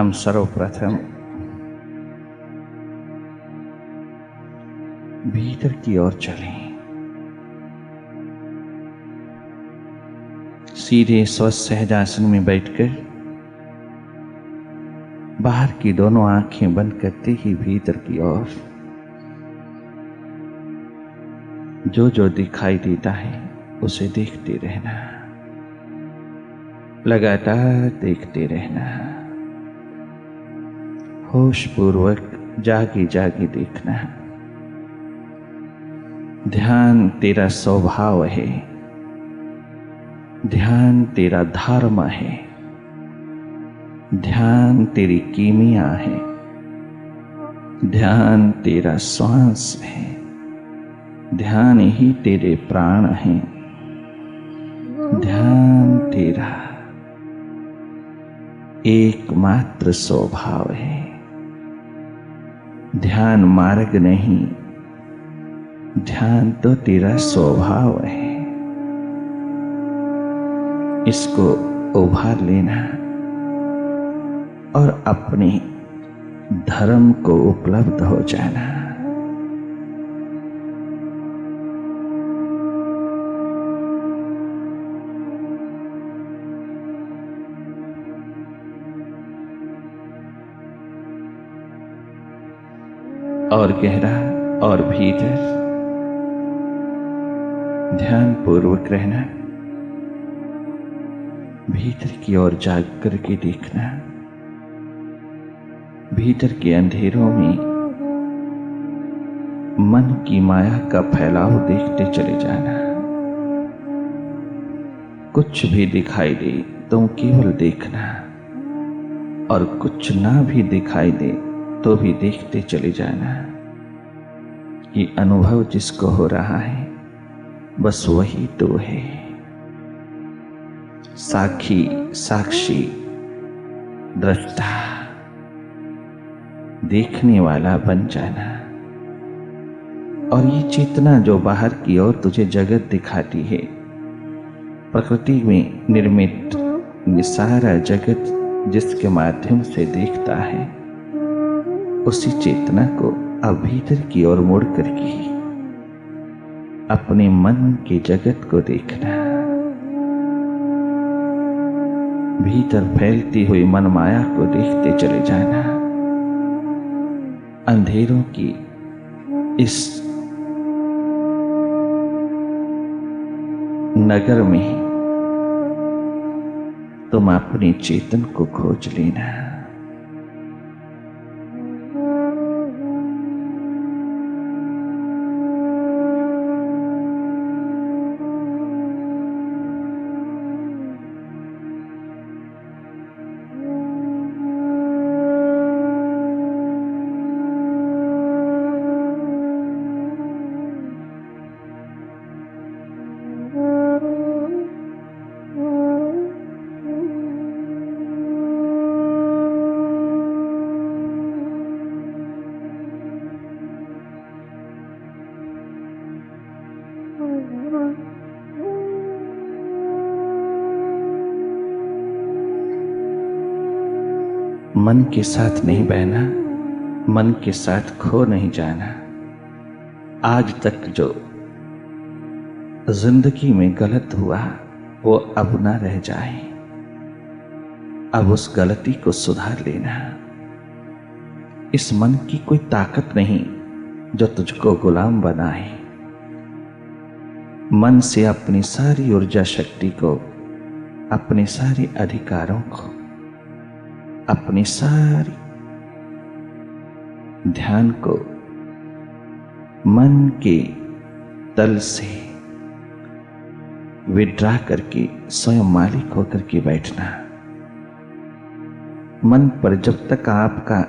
हम सर्वप्रथम भीतर की ओर चलें। सीधे स्वस्थ सहजासन में बैठकर बाहर की दोनों आंखें बंद करते ही भीतर की ओर जो जो दिखाई देता है उसे देखते रहना, लगातार देखते रहना, होशपूर्वक जागे जागे देखना। ध्यान तेरा स्वभाव है, ध्यान तेरा धर्म है, ध्यान तेरी कीमिया है, ध्यान तेरा श्वास है, ध्यान ही तेरे प्राण हैं, ध्यान तेरा एकमात्र स्वभाव है। ध्यान मार्ग नहीं, ध्यान तो तेरा स्वभाव है। इसको उभार लेना और अपने धर्म को उपलब्ध हो जाना। और गहरा और भीतर ध्यान पूर्वक रहना, भीतर की ओर जाग करके देखना। भीतर के अंधेरों में मन की माया का फैलाव देखते चले जाना। कुछ भी दिखाई दे तो केवल देखना, और कुछ ना भी दिखाई दे तो भी देखते चले जाना। ये अनुभव जिसको हो रहा है बस वही तो है। साक्षी साक्षी दृष्टा, देखने वाला बन जाना। और ये चेतना जो बाहर की ओर तुझे जगत दिखाती है, प्रकृति में निर्मित ये सारा जगत जिसके माध्यम से देखता है, उसी चेतना को अब भीतर की ओर मुड़ करके अपने मन के जगत को देखना। भीतर फैलती हुई मन माया को देखते चले जाना। अंधेरों की इस नगर में तुम अपनी चेतन को खोज लेना। मन के साथ नहीं बहना, मन के साथ खो नहीं जाना। आज तक जो जिंदगी में गलत हुआ वो अब ना रह जाए। अब उस गलती को सुधार लेना। इस मन की कोई ताकत नहीं जो तुझको गुलाम बनाए। मन से अपनी सारी ऊर्जा शक्ति को, अपने सारे अधिकारों को, अपनी सारी ध्यान को मन के तल से विड्रा करके स्वयं मालिक होकर के बैठना। मन पर जब तक आपका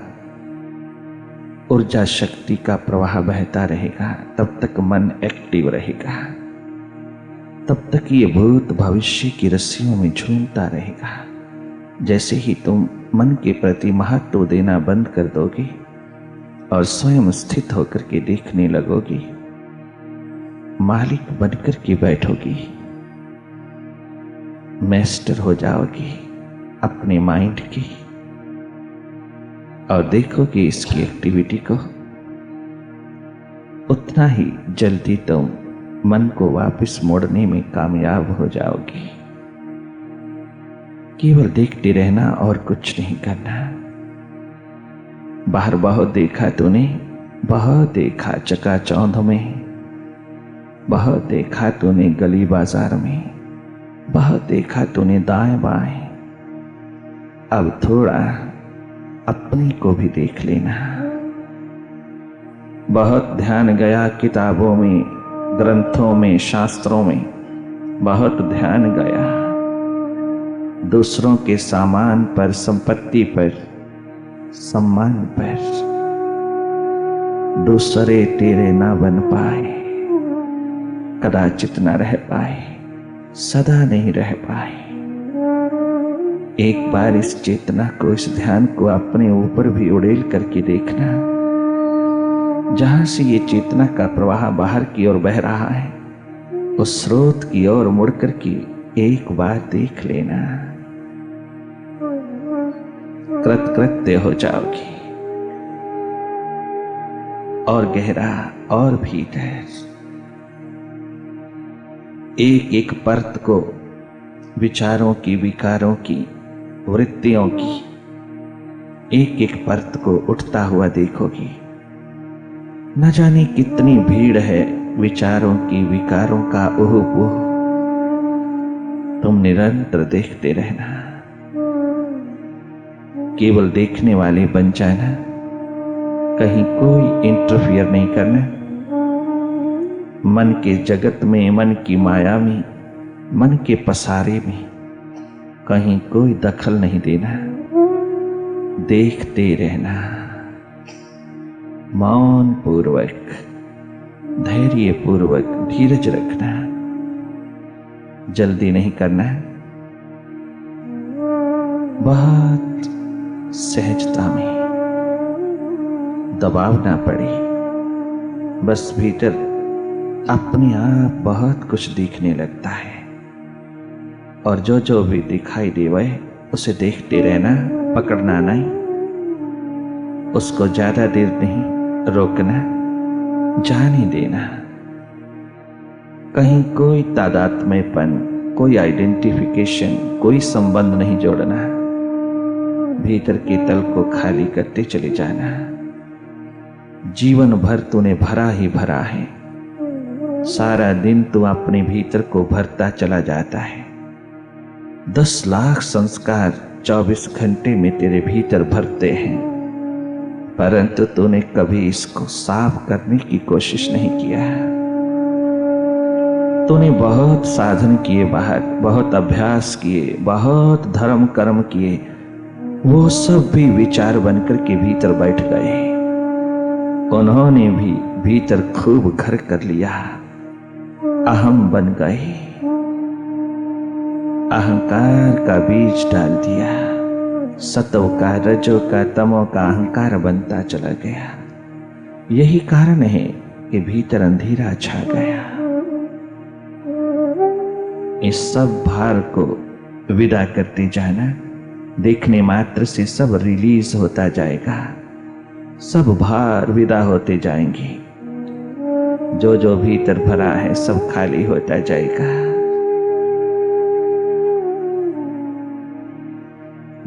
ऊर्जा शक्ति का प्रवाह बहता रहेगा तब तक मन एक्टिव रहेगा, तब तक ये भूत भविष्य की रस्सियों में झूमता रहेगा। जैसे ही तुम मन के प्रति महत्व देना बंद कर दोगे और स्वयं स्थित होकर के देखने लगोगी, मालिक बनकर के बैठोगी, मास्टर हो जाओगी अपने माइंड की, और देखो कि इसकी एक्टिविटी को, उतना ही जल्दी तुम मन को वापस मोड़ने में कामयाब हो जाओगी। केवल देखते रहना और कुछ नहीं करना। बाहर बहुत देखा तूने, बहुत देखा चकाचौंध में, बहुत देखा तूने गली बाजार में, बहुत देखा तूने दाएं बाएं। अब थोड़ा अपनी को भी देख लेना। बहुत ध्यान गया किताबों में, ग्रंथों में, शास्त्रों में, बहुत ध्यान गया दूसरों के सामान पर, संपत्ति पर, सम्मान पर। दूसरे तेरे ना बन पाए, कदाचित न रह पाए, सदा नहीं रह पाए। एक बार इस चेतना को, इस ध्यान को अपने ऊपर भी उड़ेल करके देखना। जहां से ये चेतना का प्रवाह बाहर की ओर बह रहा है, उस स्रोत की ओर मुड़ करके एक बार देख लेना। कृतकृत्य हो जाओगी। और गहरा और भीतर एक एक परत को, विचारों की, विकारों की, वृत्तियों की एक एक परत को उठता हुआ देखोगी। न जाने कितनी भीड़ है विचारों की, विकारों का ओह। तुम निरंतर देखते रहना। केवल देखने वाले बन जाना, कहीं कोई इंटरफियर नहीं करना। मन के जगत में, मन की माया में, मन के पसारे में कहीं कोई दखल नहीं देना। देखते रहना, मौन पूर्वक, धैर्य पूर्वक, धीरज रखना। जल्दी नहीं करना, बहुत सहजता में, दबाव ना पड़े। बस भीतर अपने आप बहुत कुछ दिखने लगता है, और जो जो भी दिखाई देवे उसे देखते रहना, पकड़ना नहीं, उसको ज्यादा देर नहीं रोकना, जाने देना। कहीं कोई तादात्म्यपन, कोई आइडेंटिफिकेशन, कोई संबंध नहीं जोड़ना। भीतर के तल को खाली करते चले जाना। जीवन भर तूने भरा ही भरा है। सारा दिन तू अपने भीतर को भरता चला जाता है। 10 लाख संस्कार 24 घंटे में तेरे भीतर भरते हैं, परंतु तूने कभी इसको साफ करने की कोशिश नहीं किया। तूने बहुत साधन किए बाहर, बहुत अभ्यास किए, बहुत धर्म कर्म किए, वो सब भी विचार बनकर के भीतर बैठ गए। उन्होंने भी भीतर खूब घर कर लिया, अहम बन गए, अहंकार का बीज डाल दिया। सत्व का, रजो का, तमो का अहंकार बनता चला गया। यही कारण है कि भीतर अंधेरा छा गया। इस सब भार को विदा करते जाना। देखने मात्र से सब रिलीज होता जाएगा, सब भार विदा होते जाएंगे। जो जो भीतर भरा है सब खाली होता जाएगा।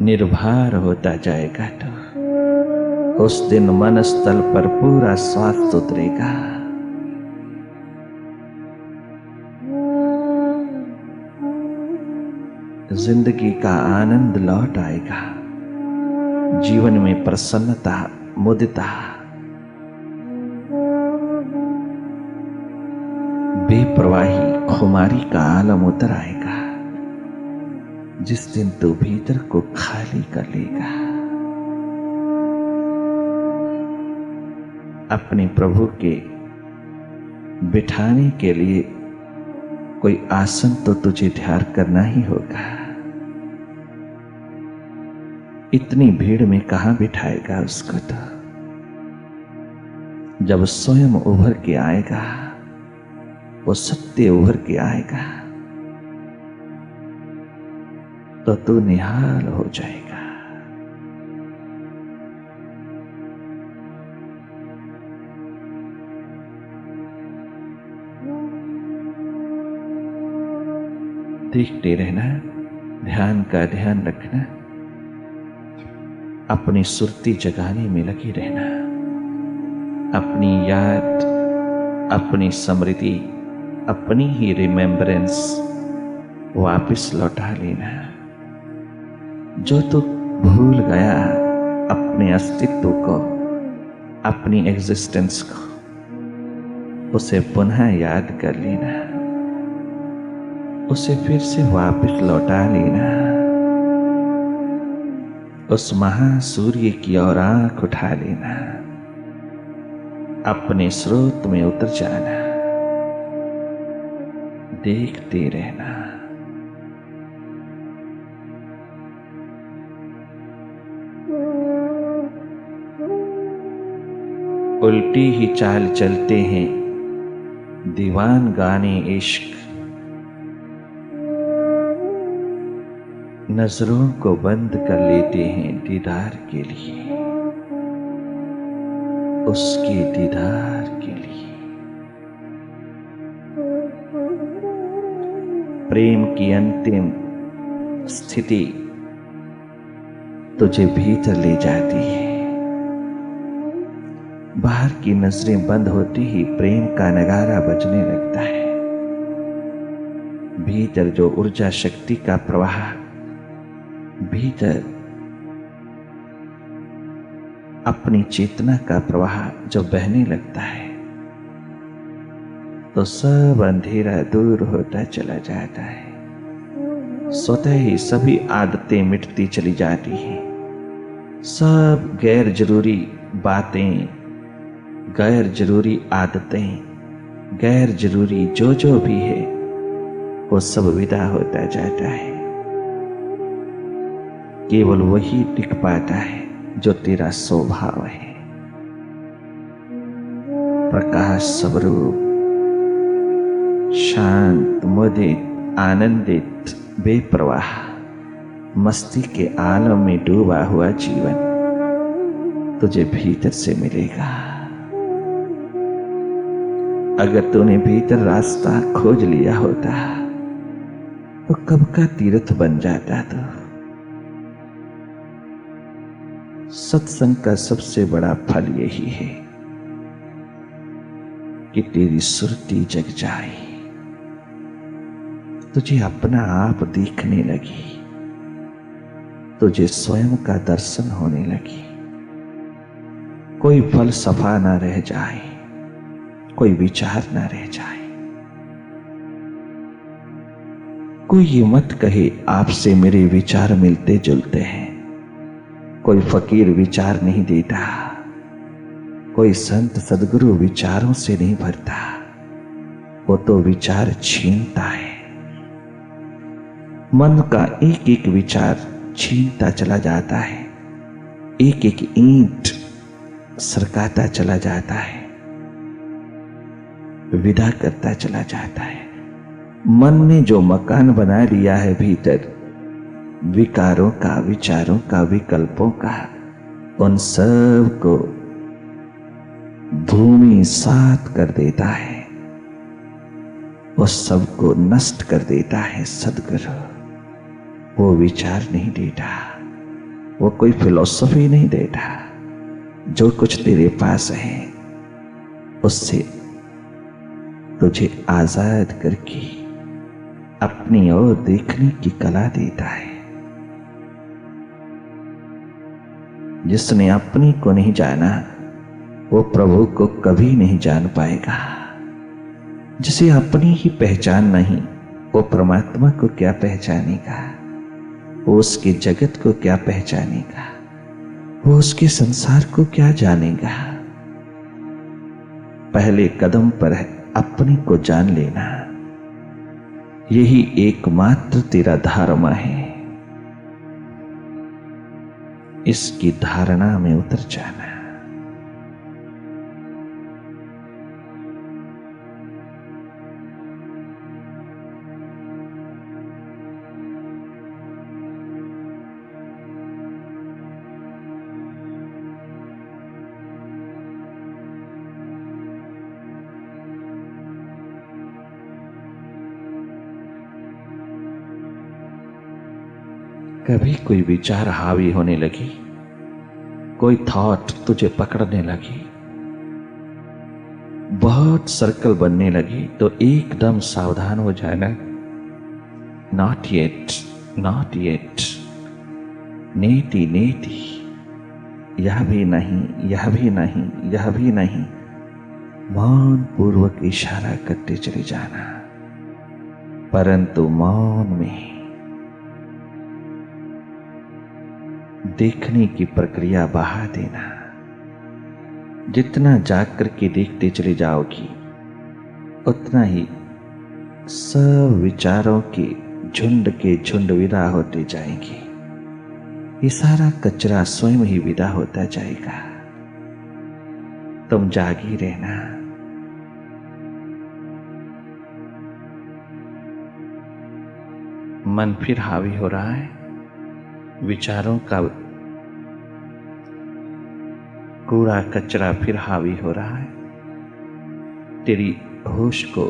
निर्भर होता जाएगा तो उस दिन मन स्थल पर पूरा स्वास्थ्य उतरेगा। जिंदगी का आनंद लौट आएगा। जीवन में प्रसन्नता, मुदिता, बेप्रवाही, खुमारी का आलम उतर आएगा। जिस दिन तू भीतर को खाली कर लेगा। अपने प्रभु के बिठाने के लिए कोई आसन तो तुझे ध्यान करना ही होगा। इतनी भीड़ में कहां बिठाएगा उसको? तो जब स्वयं उभर के आएगा, वो सत्य उभर के आएगा, तो तू निहाल हो जाएगा। देखते रहना, ध्यान का ध्यान रखना, अपनी सुरती जगाने में लगे रहना, अपनी याद, अपनी स्मृति, अपनी ही रिमेम्बरेंस वापस लौटा लेना। जो तू भूल गया अपने अस्तित्व को, अपनी एग्जिस्टेंस को, उसे पुनः याद कर लेना, उसे फिर से वापस लौटा लेना। उस महासूर्य की ओर आंख उठा लेना, अपने स्रोत में उतर जाना, देखते रहना। उल्टी ही चाल चलते हैं दीवान गाने इश्क, नजरों को बंद कर लेते हैं दीदार के लिए, उसके दीदार के लिए। प्रेम की अंतिम स्थिति तुझे भीतर ले जाती है। बाहर की नजरें बंद होती ही प्रेम का नगारा बजने लगता है। भीतर जो ऊर्जा शक्ति का प्रवाह, भीतर अपनी चेतना का प्रवाह जब बहने लगता है तो सब अंधेरा दूर होता चला जाता है। स्वतः ही सभी आदतें मिटती चली जाती हैं। सब गैर जरूरी बातें, गैर जरूरी आदतें, गैर जरूरी जो भी है वो सब विदा होता जाता है। केवल वही टिक पाता है जो तेरा स्वभाव है। प्रकाश स्वरूप, शांत, मुदित, आनंदित, बेप्रवाह, मस्ती के आलम में डूबा हुआ जीवन तुझे भीतर से मिलेगा। अगर तूने भीतर रास्ता खोज लिया होता तो कब का तीर्थ बन जाता। तो सत्संग का सबसे बड़ा फल यही है कि तेरी सुरती जग जाए, तुझे अपना आप दिखने लगी, तुझे स्वयं का दर्शन होने लगी। कोई फलसफा ना रह जाए, कोई विचार ना रह जाए। कोई ये मत कहे आपसे मेरे विचार मिलते जुलते हैं। कोई फकीर विचार नहीं देता, कोई संत सदगुरु विचारों से नहीं भरता, वो तो विचार छीनता है। मन का एक एक विचार छीनता चला जाता है, एक एक ईंट सरकाता चला जाता है, विदा करता चला जाता है। मन ने जो मकान बना लिया है भीतर, विकारों का, विचारों का, विकल्पों का, उन सब को भूमि सात कर देता है, उस सब को नष्ट कर देता है सद्गुरु। वो विचार नहीं देता, वो कोई फिलॉसफी नहीं देता। जो कुछ तेरे पास है उससे तुझे आजाद करके अपनी ओर देखने की कला देता है। जिसने अपनी को नहीं जाना वो प्रभु को कभी नहीं जान पाएगा। जिसे अपनी ही पहचान नहीं वो परमात्मा को क्या पहचानेगा, वो उसके जगत को क्या पहचानेगा, वो उसके संसार को क्या जानेगा। पहले कदम पर है अपने को जान लेना, यही एकमात्र तेरा धर्म है। इसकी धारणा में उतर जाना। कभी कोई विचार हावी होने लगी, कोई थॉट तुझे पकड़ने लगी, बहुत सर्कल बनने लगी, तो एकदम सावधान हो जाना। नॉट येट, नॉट येट, नेति नेति, यह भी नहीं, यह भी नहीं, यह भी नहीं। मौन पूर्वक इशारा करते चले जाना, परंतु मौन में देखने की प्रक्रिया बढ़ा देना। जितना जाग करके देखते चले जाओगी, उतना ही सब विचारों के झुंड विदा होते जाएंगे। ये सारा कचरा स्वयं ही विदा होता जाएगा। तुम जागी रहना। मन फिर हावी हो रहा है, विचारों का कूड़ा कचरा फिर हावी हो रहा है, तेरी होश को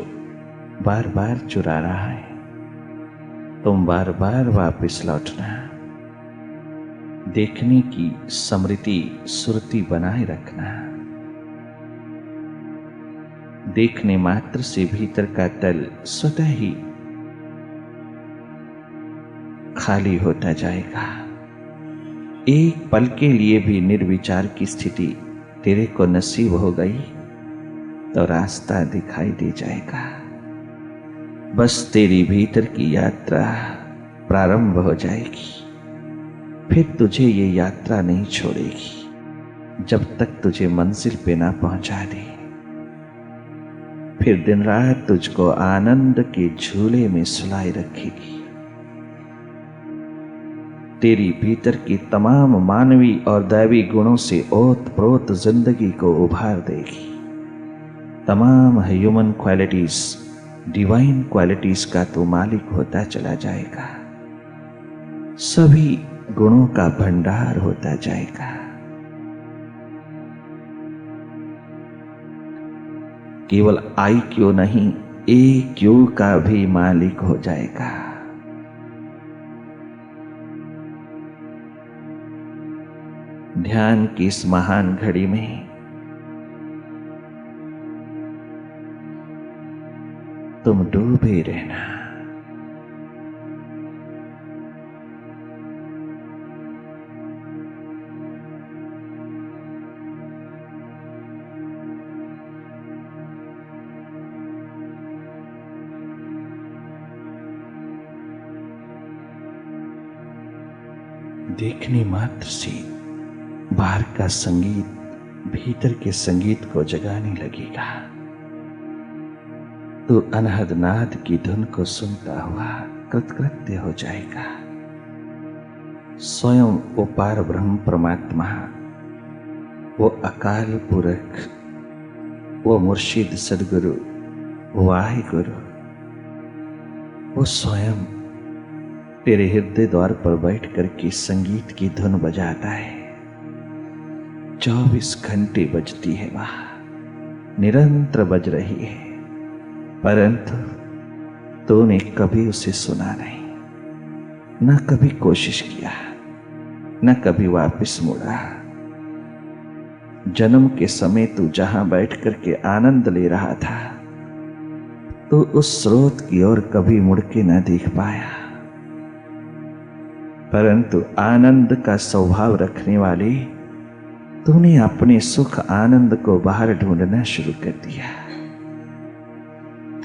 बार बार चुरा रहा है। तुम बार बार वापस लौटना, देखने की स्मृति सुरती बनाए रखना। देखने मात्र से भीतर का तल स्वतः ही खाली होता जाएगा। एक पल के लिए भी निर्विचार की स्थिति तेरे को नसीब हो गई तो रास्ता दिखाई दे जाएगा। बस तेरी भीतर की यात्रा प्रारंभ हो जाएगी। फिर तुझे ये यात्रा नहीं छोड़ेगी जब तक तुझे मंजिल पे ना पहुंचा दे। फिर दिन रात तुझको आनंद के झूले में सुलाए रखेगी। तेरी भीतर की तमाम मानवी और दैवी गुणों से ओत-प्रोत जिंदगी को उभार देगी। तमाम ह्यूमन क्वालिटीज, डिवाइन क्वालिटीज का तू मालिक होता चला जाएगा। सभी गुणों का भंडार होता जाएगा। केवल IQ नहीं, EQ का भी मालिक हो जाएगा। ध्यान की इस महान घड़ी में तुम डूबे रहना। देखने मात्र से बाहर का संगीत भीतर के संगीत को जगाने लगेगा। तो अनहद नाद की धुन को सुनता हुआ कृतकृत्य हो जाएगा। स्वयं वो पार ब्रह्म परमात्मा, वो अकाल पुरख, वो मुर्शिद सदगुरु, वाहिगुरु, वो स्वयं तेरे हृदय द्वार पर बैठ करके संगीत की धुन बजाता है। 24 घंटे बजती है, वह निरंतर बज रही है, परंतु तूने कभी उसे सुना नहीं, न कभी कोशिश किया, न कभी वापस मुड़ा। जन्म के समय तू जहां बैठ करके आनंद ले रहा था, तो उस स्रोत की ओर कभी मुड़ के न देख पाया। परंतु आनंद का स्वभाव रखने वाले तूने अपने सुख आनंद को बाहर ढूंढना शुरू कर दिया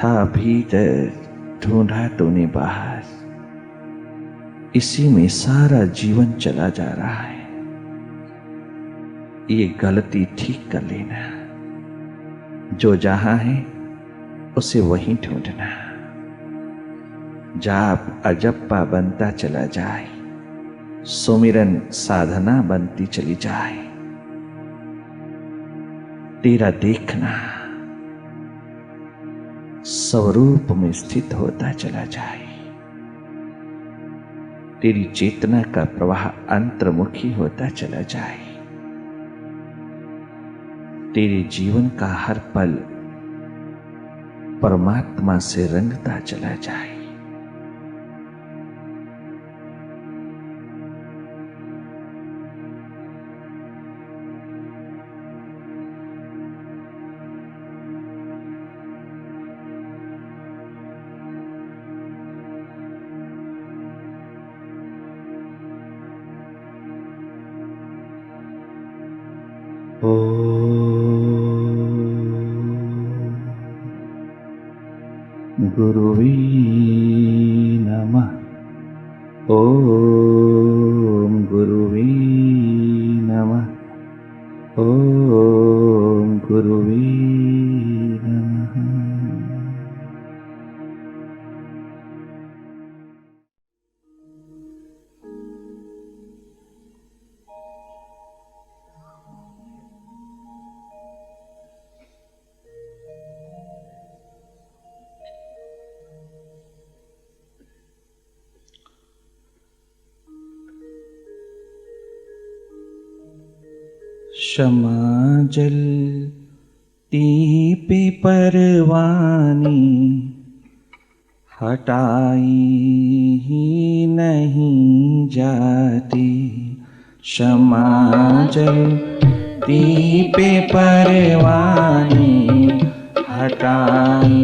था। भीतर ढूंढा तूने बाहर। इसी में सारा जीवन चला जा रहा है। ये गलती ठीक कर लेना। जो जहां है उसे वहीं ढूंढना। जाप अजप्पा बनता चला जाए, सुमिरन साधना बनती चली जाए। तेरा देखना स्वरूप में स्थित होता चला जाए। तेरी चेतना का प्रवाह अंतर्मुखी होता चला जाए। तेरे जीवन का हर पल परमात्मा से रंगता चला जाए। गुरुवे नमः। ओम गुरुवे नमः। ओम गुरुवे नमः। क्षमा जलती पे परवानी हटाई ही नहीं जाती। क्षमा जलती पे परवानी हटाई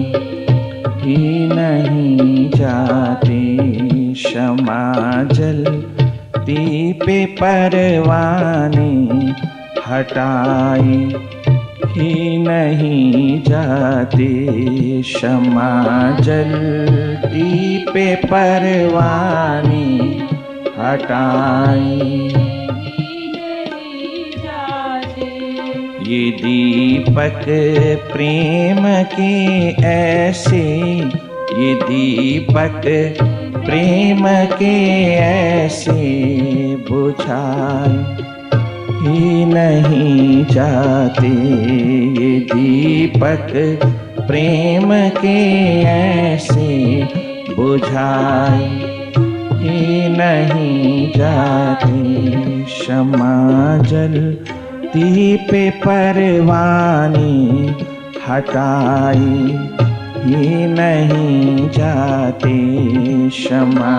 ही नहीं जाती। क्षमा जलती पे परवानी हटाई ही नहीं जाती। क्षमा जलती पे परवानी हटाई नहीं जाती। ये दीपक प्रेम के ऐसे, ये दीपक प्रेम के ऐसे बुझाए ही नहीं जाते। ये दीपक प्रेम के ऐसे बुझाए ही नहीं जाते। क्षमा जलती पे परवानी हटाई ही नहीं जाते। क्षमा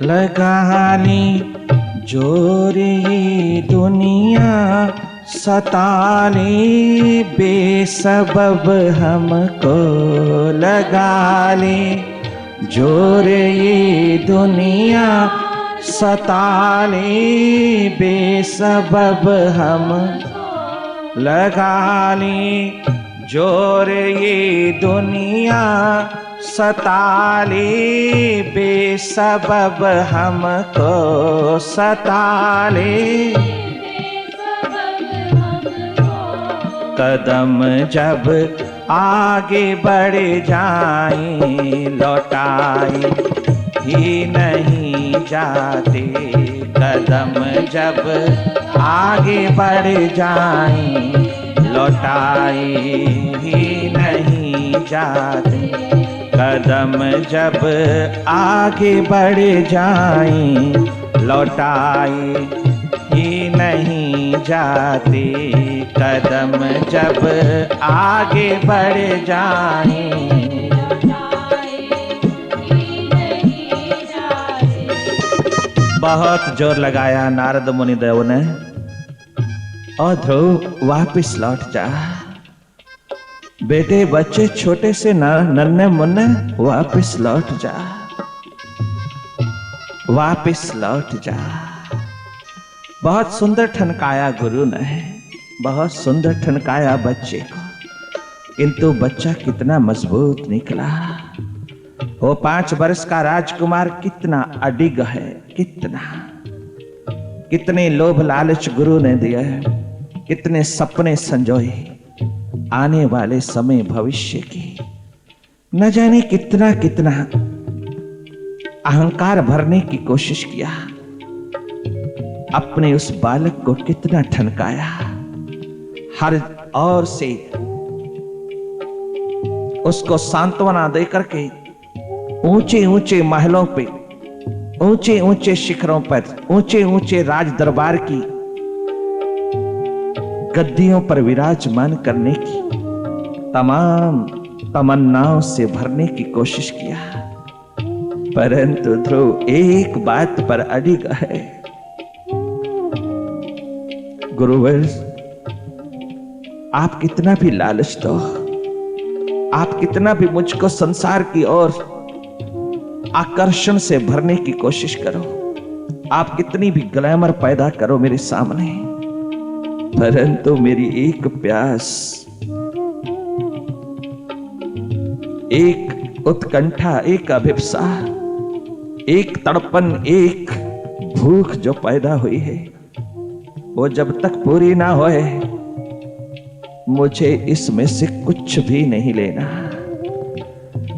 लगा ली जोर ये दुनिया सता ले बेसबब हमको। लगा ले जोर ये दुनिया सता ले बेसबब हम। लगा ले जोर ये दुनिया सता ले बेसबब हमको। सता ले कदम जब आगे बढ़ जाएं लौटाए ही नहीं जाते। कदम जब आगे बढ़ जाएं लौटाए ही नहीं जाते। कदम जब आगे बढ़ जाएं लौटाए ही नहीं जाते। कदम जब आगे बढ़ जाएं बहुत जोर लगाया नारद मुनिदेव ने। और ध्रुव वापिस लौट जा बेटे, बच्चे छोटे से नन्हे मुन्ने वापिस लौट जा, वापिस लौट जा। बहुत सुंदर ठनकाया गुरु ने, बहुत सुंदर ठनकाया बच्चे को, किंतु बच्चा कितना मजबूत निकला। वो 5 वर्ष का राजकुमार कितना अडिग है, कितने लोभ लालच गुरु ने दिया है, कितने सपने संजोए आने वाले समय भविष्य की। न जाने कितना कितना अहंकार भरने की कोशिश किया, अपने उस बालक को कितना ठनकाया, हर ओर से उसको सांत्वना देकर के ऊंचे ऊंचे महलों पे, ऊंचे ऊंचे शिखरों पर, ऊंचे ऊंचे राज दरबार की गद्दियों पर विराजमान करने की तमाम तमन्नाओं से भरने की कोशिश किया, परंतु ध्रुव एक बात पर अडिग है। गुरुवर, आप कितना भी लालच दो, आप कितना भी मुझको संसार की ओर आकर्षण से भरने की कोशिश करो, आप कितनी भी ग्लैमर पैदा करो मेरे सामने, परंतु मेरी एक प्यास, एक उत्कंठा, एक अभिप्सा, एक तड़पन, एक भूख जो पैदा हुई है, वो जब तक पूरी ना होए मुझे इसमें से कुछ भी नहीं लेना।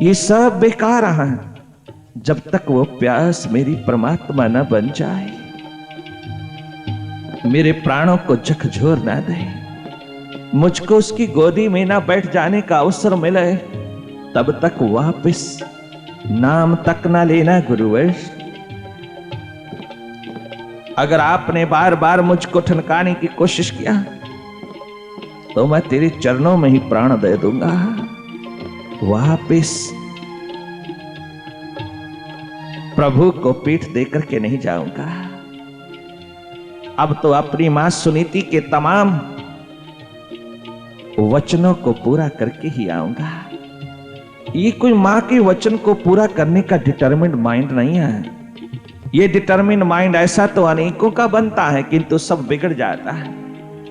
ये सब बेकार है जब तक वो प्यास मेरी परमात्मा न बन जाए, मेरे प्राणों को झकझोर ना दे, मुझको उसकी गोदी में ना बैठ जाने का अवसर मिले, तब तक वापस नाम तक ना लेना गुरुवर। अगर आपने बार बार मुझको ठनकाने की कोशिश किया तो मैं तेरे चरणों में ही प्राण दे दूंगा, वापस प्रभु को पीठ देकर के नहीं जाऊंगा। अब तो अपनी मां सुनीति के तमाम वचनों को पूरा करके ही आऊंगा। ये कोई मां के वचन को पूरा करने का डिटरमिन्ड माइंड नहीं है। ये डिटरमिन्ड माइंड ऐसा तो अनेकों का बनता है, किंतु सब बिगड़ जाता है,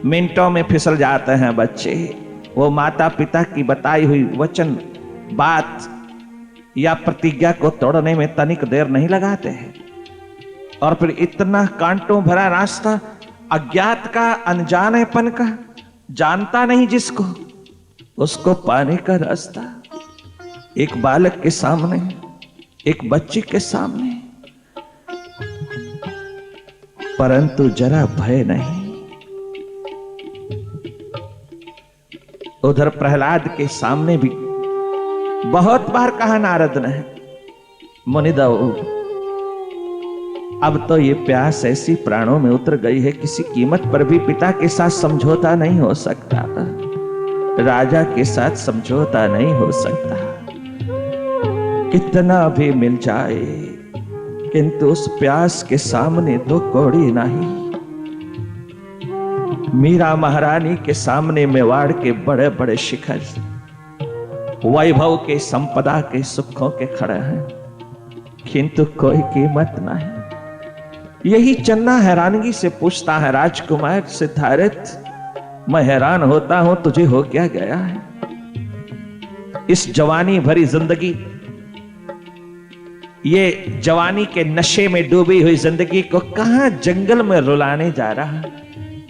मिनटों में फिसल जाते हैं बच्चे। वो माता पिता की बताई हुई वचन, बात या प्रतिज्ञा को तोड़ने में तनिक देर नहीं लगाते हैं, और फिर इतना कांटों भरा रास्ता, अज्ञात का, अनजानेपन का, जानता नहीं जिसको, उसको पाने का रास्ता एक बालक के सामने, एक बच्चे के सामने, परंतु जरा भय नहीं। उधर प्रहलाद के सामने भी बहुत बार कहा नारद ने, मुनिदेव अब तो ये प्यास ऐसी प्राणों में उतर गई है, किसी कीमत पर भी पिता के साथ समझौता नहीं हो सकता, राजा के साथ समझौता नहीं हो सकता, कितना भी मिल जाए किंतु उस प्यास के सामने दो कौड़ी नहीं। मीरा महारानी के सामने मेवाड़ के बड़े बड़े शिखर, वैभव के, संपदा के, सुखों के खड़े हैं, किंतु कोई कीमत नहीं। यही चन्ना हैरानगी से पूछता है, राजकुमार सिद्धार्थ, मैं हैरान होता हूं तुझे हो क्या गया है? इस जवानी भरी जिंदगी, ये जवानी के नशे में डूबी हुई जिंदगी को कहां जंगल में रुलाने जा रहा,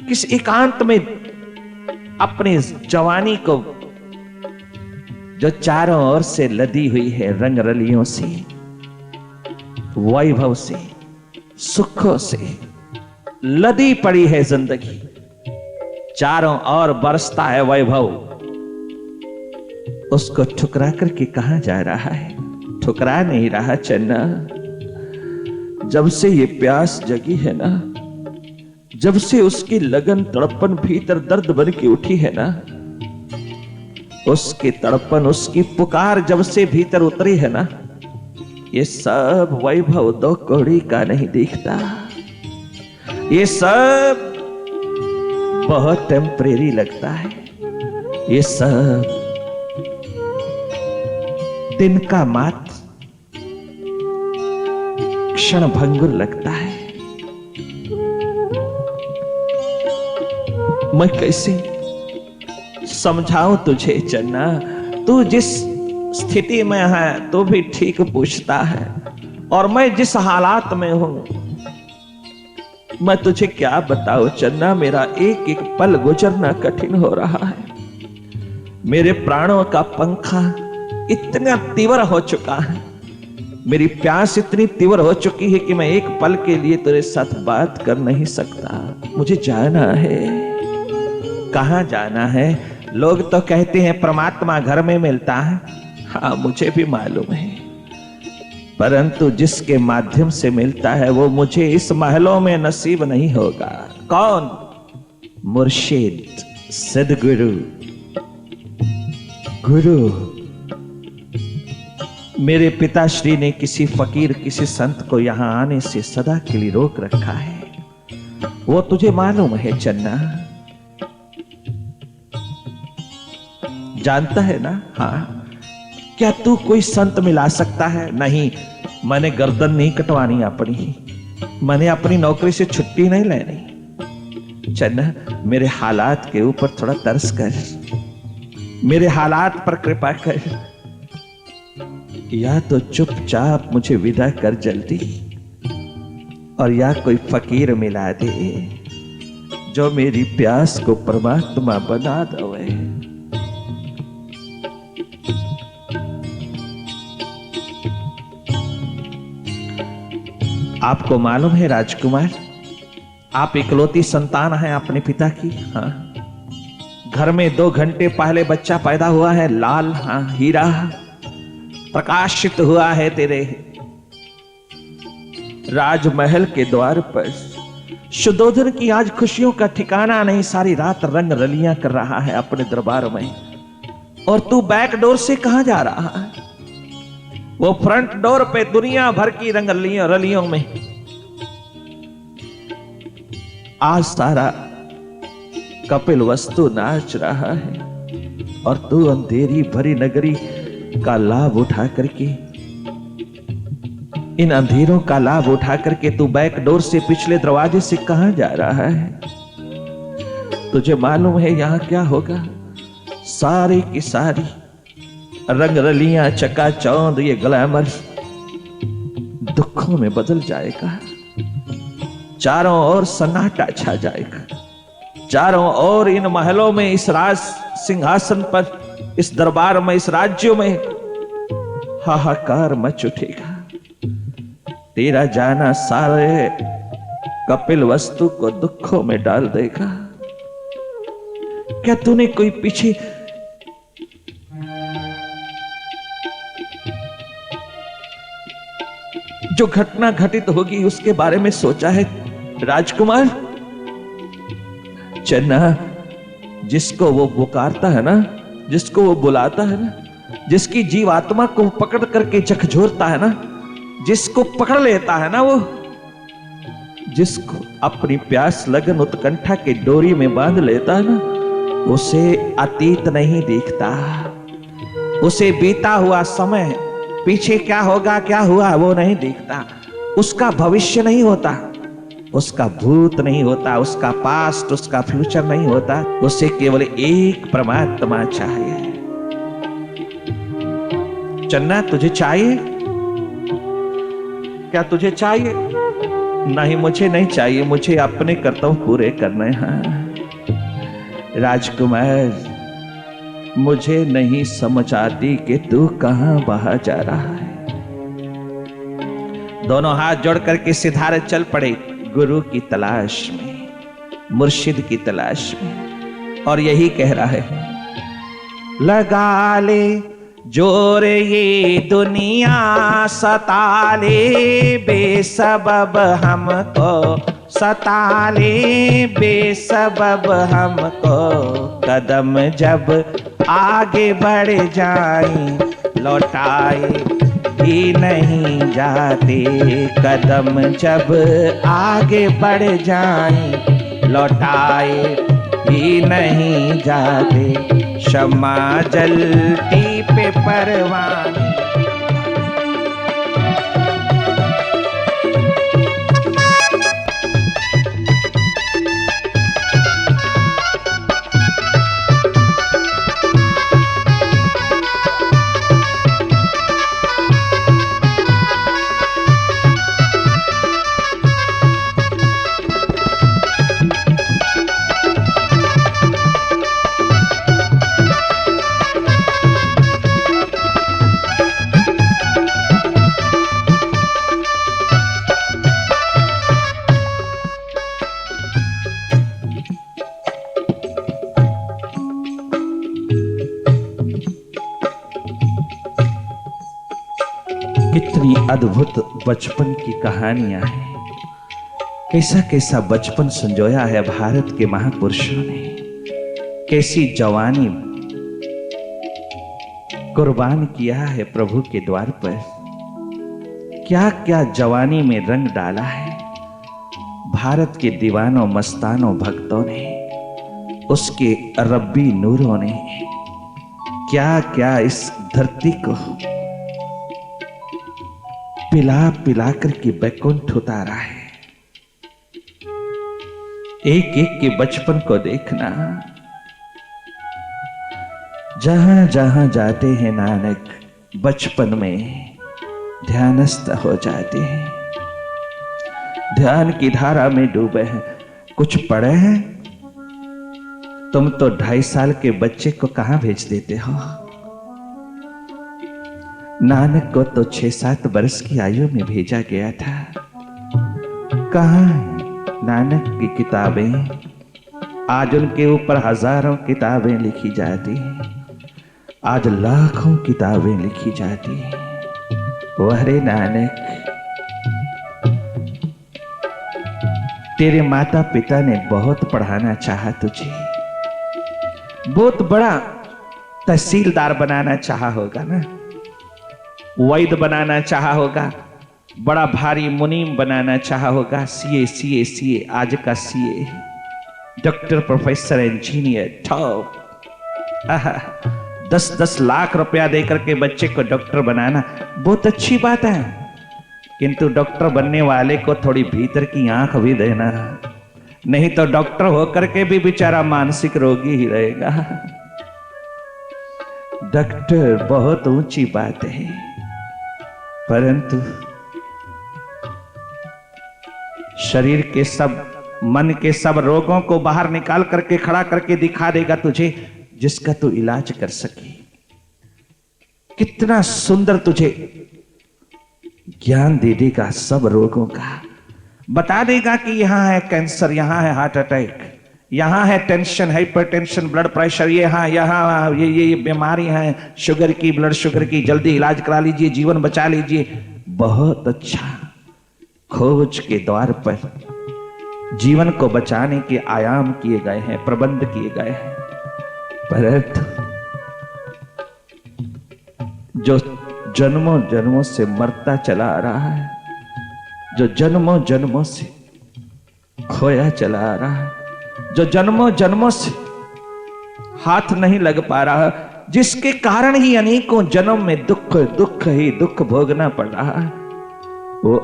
किस एकांत में अपनी जवानी को, जो चारों ओर से लदी हुई है रंग रलियों से, वैभव से, सुखों से लदी पड़ी है जिंदगी, चारों ओर बरसता है वैभव, उसको ठुकरा करके कहां जा रहा है? ठुकरा नहीं रहा चन्ना। जब से ये प्यास जगी है ना, जब से उसकी लगन तड़पन भीतर दर्द बन के उठी है ना, उसकी तड़पन, उसकी पुकार जब से भीतर उतरी है ना, ये सब वैभव दो कौड़ी का नहीं दिखता, ये सब बहुत टेम्परेरी लगता है, ये सब दिन का मात्र क्षण भंगुर लगता है। मैं कैसे समझाऊं तुझे चन्ना, तू जिस स्थिति में है तो भी ठीक पूछता है, और मैं जिस हालात में हूं मैं तुझे क्या बताऊं चन्ना। मेरा एक एक पल गुजरना कठिन हो रहा है, मेरे प्राणों का पंखा इतना तीव्र हो चुका है मेरी प्यास इतनी तीव्र हो चुकी है कि मैं एक पल के लिए तेरे साथ बात कर नहीं सकता। मुझे जाना है। कहाँ जाना है? लोग तो कहते हैं परमात्मा घर में मिलता है। हाँ, मुझे भी मालूम है, परंतु जिसके माध्यम से मिलता है वो मुझे इस महलों में नसीब नहीं होगा। कौन? मुर्शिद, सदगुरु, गुरु। मेरे पिताश्री ने किसी फकीर, किसी संत को यहां आने से सदा के लिए रोक रखा है। वो तुझे मालूम है चन्ना, जानता है ना? हाँ। क्या तू कोई संत मिला सकता है? नहीं, मैंने गर्दन नहीं कटवानी अपनी, मैंने अपनी नौकरी से छुट्टी नहीं लेनी। चन्ना, मेरे हालात के ऊपर थोड़ा तरस कर, मेरे हालात पर कृपा कर, या तो चुपचाप मुझे विदा कर जल्दी, और या कोई फकीर मिला दे जो मेरी प्यास को परमात्मा बना दे। आपको मालूम है राजकुमार, आप इकलौती संतान हैं अपने पिता की। हाँ, घर में 2 घंटे पहले बच्चा पैदा हुआ है, लाल, हाँ, हीरा प्रकाशित हुआ है तेरे राजमहल के द्वार पर। शुद्धोधन की आज खुशियों का ठिकाना नहीं, सारी रात रंग रलियां कर रहा है अपने दरबार में, और तू बैक डोर से कहां जा रहा है? वो फ्रंट डोर पे दुनिया भर की रंग रलियों में आज सारा कपिल वस्तु नाच रहा है, और तू अंधेरी भरी नगरी का लाभ उठा करके, इन अंधेरों का लाभ उठा करके तू बैक डोर से, पिछले दरवाजे से कहां जा रहा है? तुझे मालूम है यहां क्या होगा? सारी की सारी रंग रलियां, चकाचौंध, ये ग्लैमर दुखों में बदल जाएगा। चारों ओर सन्नाटा छा जाएगा। चारों ओर इन महलों में, इस राज सिंहासन पर, इस दरबार में, इस राज्य में हाहाकार मच उठेगा। तेरा जाना सारे कपिल वस्तु को दुखों में डाल देगा। क्या तूने कोई पीछे जो घटना घटित होगी उसके बारे में सोचा है राजकुमार? चन्ना, जिसको वो पुकारता है ना, जिसको वो बुलाता है ना, जिसकी जीवात्मा को पकड़ करके झकझोरता है ना, जिसको पकड़ लेता है ना, वो जिसको अपनी प्यास लगन उत्कंठा के डोरी में बांध लेता है ना, उसे अतीत नहीं दिखता, उसे बीता हुआ समय, पीछे क्या होगा क्या हुआ वो नहीं दिखता, उसका भविष्य नहीं होता, उसका भूत नहीं होता, उसका पास्ट, उसका फ्यूचर नहीं होता, उसे केवल एक परमात्मा चाहिए। चन्ना, तुझे चाहिए? क्या तुझे चाहिए? नहीं, मुझे नहीं चाहिए, मुझे अपने कर्तव्य पूरे करने हैं। राजकुमार, मुझे नहीं समझ आती कि तू कहां बाहर जा रहा है। दोनों हाथ जोड़ करके सिधारे चल पड़े गुरु की तलाश में, मुर्शिद की तलाश में, और यही कह रहा है, लगा ले जोर ये दुनिया सता ले, बेसबब हमको सता ले, बेसबब हमको, कदम जब आगे बढ़ जाए लौटाए भी नहीं जाते, कदम जब आगे बढ़ जाए लौटाए भी नहीं जाते, शम्मा जलती पे परवान। अद्भुत बचपन की कहानियां हैं। कैसा कैसा बचपन संजोया है भारत के महापुरुषों ने, कैसी जवानी कुर्बान किया है प्रभु के द्वार पर, क्या क्या जवानी में रंग डाला है भारत के दीवानों मस्तानों भक्तों ने, उसके रब्बी नूरों ने क्या क्या इस धरती को पिला पिला करके बैकुंठ उतारा है। एक एक के बचपन को देखना, जहां जहां जाते हैं नानक बचपन में ध्यानस्थ हो जाते हैं, ध्यान की धारा में डूबे हैं। कुछ पढ़े हैं? तुम तो 2.5 साल के बच्चे को कहां भेज देते हो? नानक को तो 6-7 वर्ष की आयु में भेजा गया था। कहां है नानक की किताबें? आज उनके ऊपर हजारों किताबें लिखी जाती हैं, आज लाखों किताबें लिखी जाती हैं। वहरे नानक, तेरे माता पिता ने बहुत पढ़ाना चाहा तुझे, बहुत बड़ा तहसीलदार बनाना चाहा होगा ना, वैद्य बनाना चाहा होगा, बड़ा भारी मुनीम बनाना चाहा होगा। सीए आज का CA, doctor, professor, engineer, top. 10-10 lakh रुपया देकर के बच्चे को डॉक्टर बनाना बहुत अच्छी बात है, किंतु डॉक्टर बनने वाले को थोड़ी भीतर की आंख भी देना, नहीं तो डॉक्टर होकर के भी बेचारा मानसिक रोगी ही रहेगा। डॉक्टर बहुत ऊंची बात है, परंतु शरीर के सब, मन के सब रोगों को बाहर निकाल करके खड़ा करके दिखा देगा तुझे, जिसका तू इलाज कर सके। कितना सुंदर तुझे ज्ञान दे देगा सब रोगों का, बता देगा कि यहां है कैंसर, यहां है हार्ट अटैक, यहां है टेंशन, हाइपरटेंशन, ब्लड प्रेशर, ये बीमारी है, शुगर की, ब्लड शुगर की, जल्दी इलाज करा लीजिए, जीवन बचा लीजिए। बहुत अच्छा खोज के द्वार पर जीवन को बचाने के आयाम किए गए हैं, प्रबंध किए गए हैं, परंतु जो जन्मों जन्मों से मरता चला आ रहा है, जो जन्मों जन्मों से खोया चला आ रहा है, जो जन्मों जन्मों से हाथ नहीं लग पा रहा, जिसके कारण ही अनेकों जन्म में दुख ही दुख भोगना पड़ रहा है, वो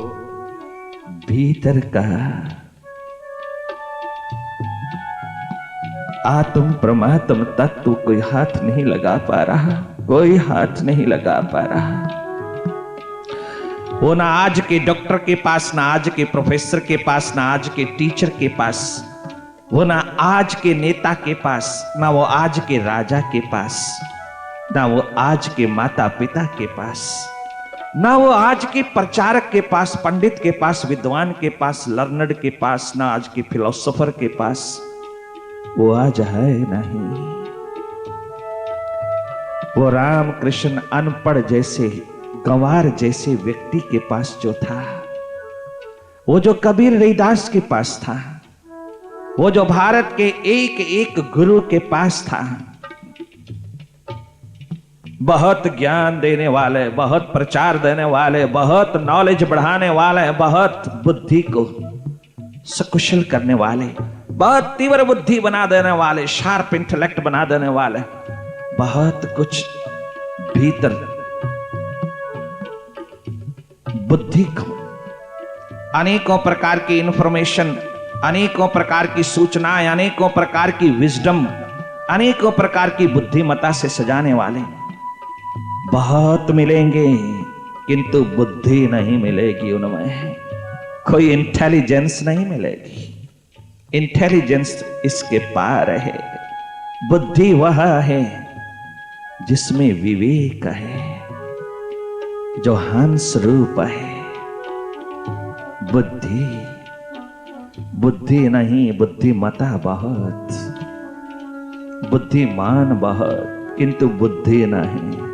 भीतर का आत्म परमात्म तत्व कोई हाथ नहीं लगा पा रहा, कोई हाथ नहीं लगा पा रहा। वो ना आज के डॉक्टर के पास, ना आज के प्रोफेसर के पास, ना आज के टीचर के पास, वो ना आज के नेता के पास, ना वो आज के राजा के पास, ना वो आज के माता पिता के पास, ना वो आज के प्रचारक के पास, पंडित के पास, विद्वान के पास, लर्नड के पास, ना आज के फिलोसोफर के पास, वो आज है नहीं। वो राम कृष्ण अनपढ़ जैसे, गंवार जैसे व्यक्ति के पास जो था, वो जो कबीर रविदास के पास था, वो जो भारत के एक एक गुरु के पास था, बहुत ज्ञान देने वाले, बहुत प्रचार देने वाले, बहुत नॉलेज बढ़ाने वाले, बहुत बुद्धि को सकुशल करने वाले, बहुत तीव्र बुद्धि बना देने वाले, शार्प इंटेलेक्ट बना देने वाले, बहुत कुछ भीतर बुद्धि को, अनेकों प्रकार की इंफॉर्मेशन, अनेकों प्रकार की सूचनाएं, अनेकों प्रकार की विजडम, अनेकों प्रकार की बुद्धिमता से सजाने वाले बहुत मिलेंगे, किंतु बुद्धि नहीं मिलेगी उनमें, कोई इंटेलिजेंस नहीं मिलेगी। इंटेलिजेंस इसके पार है, बुद्धि वह है जिसमें विवेक है, जो हंस रूप है। बुद्धि नहीं, बुद्धिमता बहुत, बुद्धिमान बहुत, किंतु बुद्धि नहीं।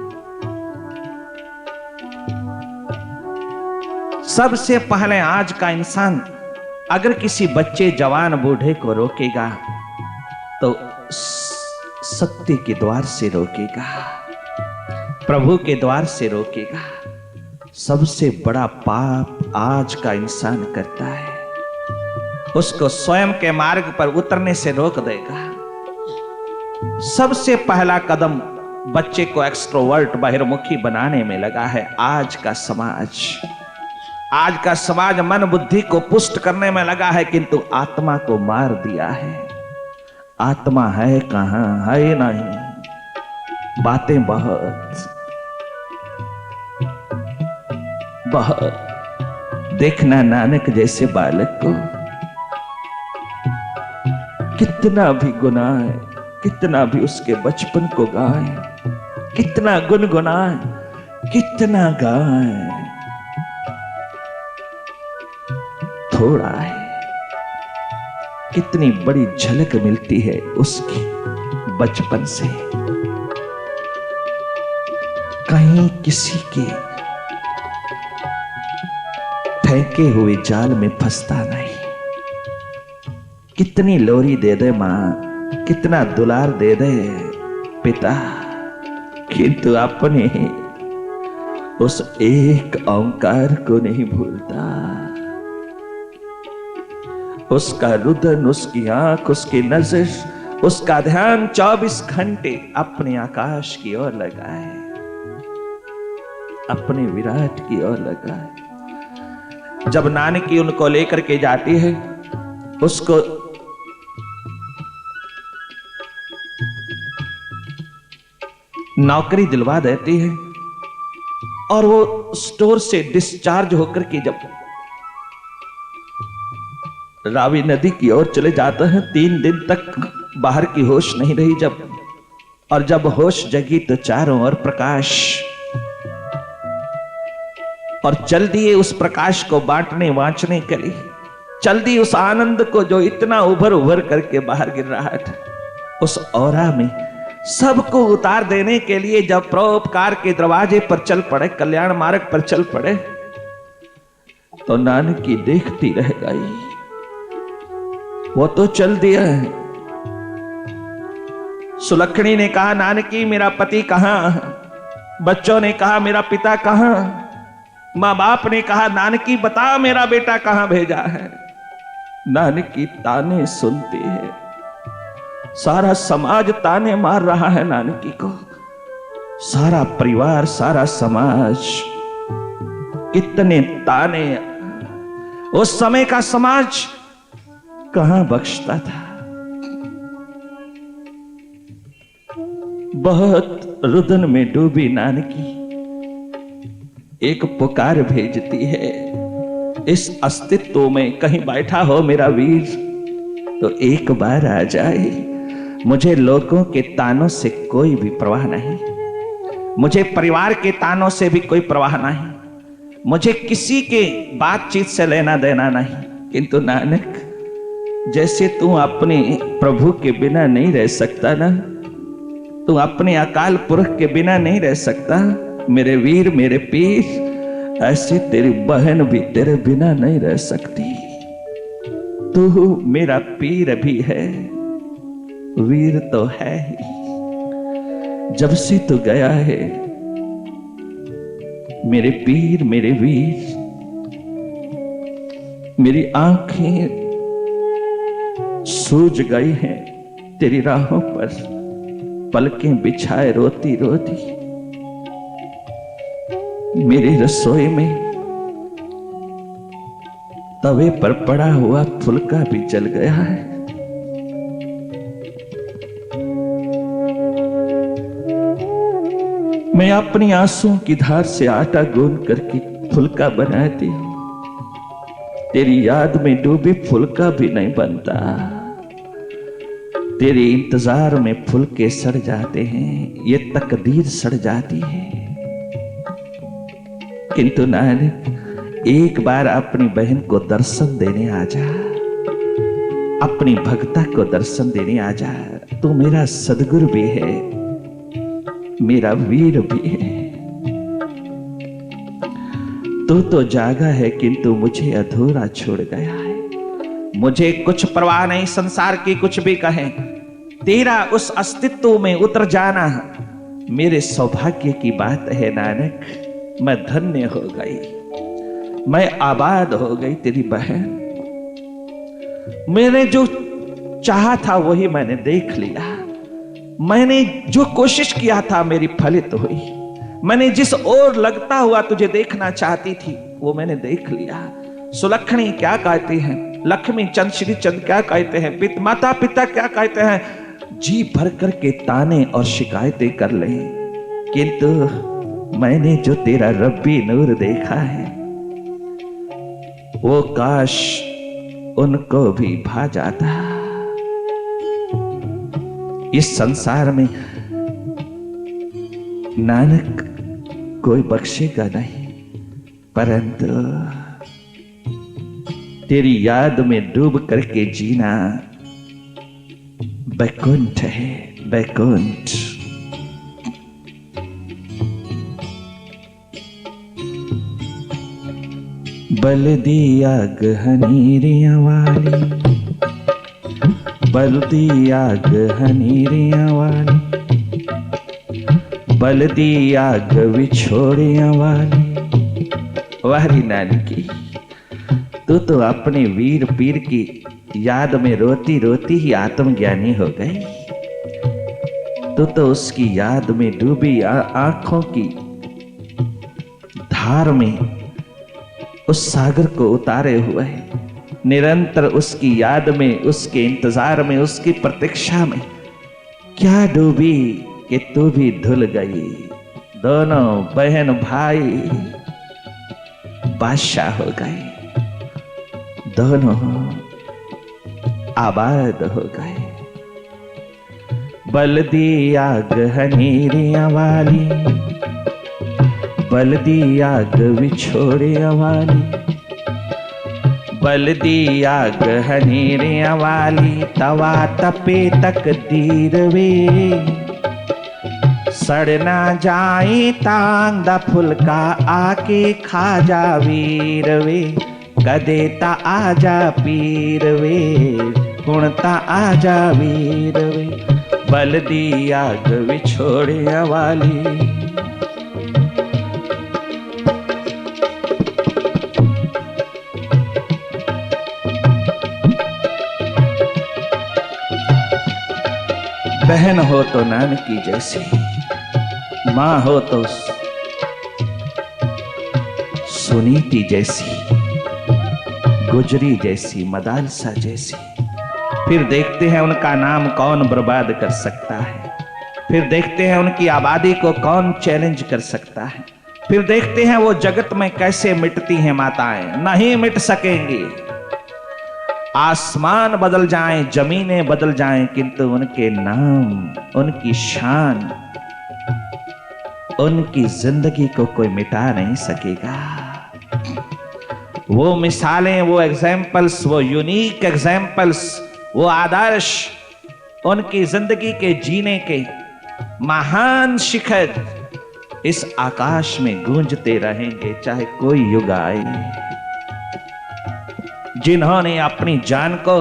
सबसे पहले आज का इंसान अगर किसी बच्चे जवान बूढ़े को रोकेगा तो सत्य के द्वार से रोकेगा, प्रभु के द्वार से रोकेगा। सबसे बड़ा पाप आज का इंसान करता है, उसको स्वयं के मार्ग पर उतरने से रोक देगा। सबसे पहला कदम बच्चे को एक्सट्रोवर्ट बहिर्मुखी बनाने में लगा है आज का समाज। आज का समाज मन बुद्धि को पुष्ट करने में लगा है, किंतु आत्मा को मार दिया है। आत्मा है कहां, है नहीं, बातें बहुत बहुत। देखना नानक जैसे बालक को कितना भी गुनाए, कितना भी उसके बचपन को गाए, कितना गुनगुनाए, कितना गाए, थोड़ा है। कितनी बड़ी झलक मिलती है उसकी बचपन से। कहीं किसी के फेंके हुए जाल में फंसता नहीं। कितनी लोरी दे दे मां, कितना दुलार दे दे पिता, किंतु अपने उस एक ओंकार को नहीं भूलता। उसका रुदन, उसकी आंख, उसकी नजर, उसका ध्यान 24 घंटे अपने आकाश की ओर लगा है, अपने विराट की ओर लगा है। जब नानकी उनको लेकर के जाती है, उसको नौकरी दिलवा देती है और वो स्टोर से डिस्चार्ज होकर के जब रावी नदी की ओर चले जाते हैं, 3 दिन तक बाहर की होश नहीं रही। जब होश जगी तो चारों ओर प्रकाश, और चल दिए उस प्रकाश को बांटने बांचने के लिए, चल दी उस आनंद को जो इतना उभर उभर करके बाहर गिर रहा था। उस औरा में सबको उतार देने के लिए जब परोपकार के दरवाजे पर चल पड़े, कल्याण मार्ग पर चल पड़े, तो नानकी देखती रह गई। वो तो चल दिया है। सुलक्षणी ने कहा, नानकी मेरा पति कहां? बच्चों ने कहा, मेरा पिता कहां? मां बाप ने कहा, नानकी बता मेरा बेटा कहां भेजा है? नानकी ताने सुनती है। सारा समाज ताने मार रहा है नानकी को, सारा परिवार, सारा समाज, कितने ताने। उस समय का समाज कहां बख्शता था। बहुत रुदन में डूबी नानकी एक पुकार भेजती है, इस अस्तित्व में कहीं बैठा हो मेरा वीर तो एक बार आ जाए। मुझे लोगों के तानों से कोई भी परवाह नहीं, मुझे परिवार के तानों से भी कोई परवाह नहीं, मुझे किसी के बातचीत से लेना देना नहीं। किंतु नानक, जैसे तू अपने प्रभु के बिना नहीं रह सकता ना, तू अपने अकाल पुरख के बिना नहीं रह सकता मेरे वीर, मेरे पीर, ऐसे तेरी बहन भी तेरे बिना नहीं रह सकती। तू मेरा पीर भी है, वीर तो है ही। जब से तू गया है मेरे पीर, मेरे वीर, मेरी आंखें सूज गई हैं तेरी राहों पर, पलकें बिछाए रोती रोती। मेरी रसोई में तवे पर पड़ा हुआ फुलका भी जल गया है। मैं अपनी आंसुओं की धार से आटा गूंद करके फुलका बनाती हूं, तेरी याद में डूबी फुलका भी नहीं बनता। तेरे इंतजार में फुलके सड़ जाते हैं, ये तकदीर सड़ जाती है। किंतु नानक, एक बार अपनी बहन को दर्शन देने आ जा, अपनी भक्ता को दर्शन देने आ जा। तू मेरा सदगुरु भी है, मेरा वीर भी है। तू तो जागा है किंतु मुझे अधूरा छोड़ गया है। मुझे कुछ परवाह नहीं संसार की कुछ भी कहें, तेरा उस अस्तित्व में उतर जाना मेरे सौभाग्य की बात है नानक। मैं धन्य हो गई, मैं आबाद हो गई तेरी बहन। मैंने जो चाहा था वही मैंने देख लिया। मैंने जो कोशिश किया था मेरी फलित हुई। मैंने जिस ओर लगता हुआ तुझे देखना चाहती थी वो मैंने देख लिया। सुलक्षणी क्या कहती हैं, लक्ष्मी चंद श्री चंद क्या कहते हैं, माता पिता क्या कहते हैं, जी भर कर के ताने और शिकायतें कर ले, किंतु मैंने जो तेरा रब्बी नूर देखा है वो काश उनको भी भा जाता। इस संसार में नानक कोई बख्शेगा नहीं, परंतु तेरी याद में डूब करके जीना बैकुंठ है, बैकुंठ। बल दिया गहनीरियां वाली, बल दिया गहनीरियां वाली, बल दिया विछोड़ियां वाली। वारी नानकी, तू तो अपने वीर पीर की याद में रोती रोती ही आत्मज्ञानी हो गई। तू तो उसकी याद में डूबी आंखों की धार में उस सागर को उतारे हुए है, निरंतर उसकी याद में, उसके इंतजार में, उसकी प्रतीक्षा में क्या डूबी कि तू भी धुल गई। दोनों बहन भाई बादशाह हो गए, दोनों आबाद हो गए। बल दिया गहनीरियां वाली, बल दिया विछोड़ियां वाली, बल दिया गहनीरियां वाली, तवा तपे तकदीर वे, सड़ ना जाए तांग दा फुलका आके खा जा वीर वे, कदे ता आजा पीर वे, गुणता आजा वीर वे। बल दिया विछोड़ियां वाली, बहन हो तो नानकी जैसी, मां हो तो सुनीति जैसी, गुजरी जैसी, मदालसा जैसी। फिर देखते हैं उनका नाम कौन बर्बाद कर सकता है, फिर देखते हैं उनकी आबादी को कौन चैलेंज कर सकता है, फिर देखते हैं वो जगत में कैसे मिटती हैं माताएं। नहीं मिट सकेंगी। आसमान बदल जाएं, जमीनें बदल जाएं, किंतु उनके नाम, उनकी शान, उनकी जिंदगी को कोई मिटा नहीं सकेगा। वो मिसालें, वो एग्जाम्पल्स, वो यूनिक एग्जाम्पल्स, वो आदर्श, उनकी जिंदगी के जीने के महान शिखर इस आकाश में गूंजते रहेंगे चाहे कोई युग आए। जिन्होंने अपनी जान को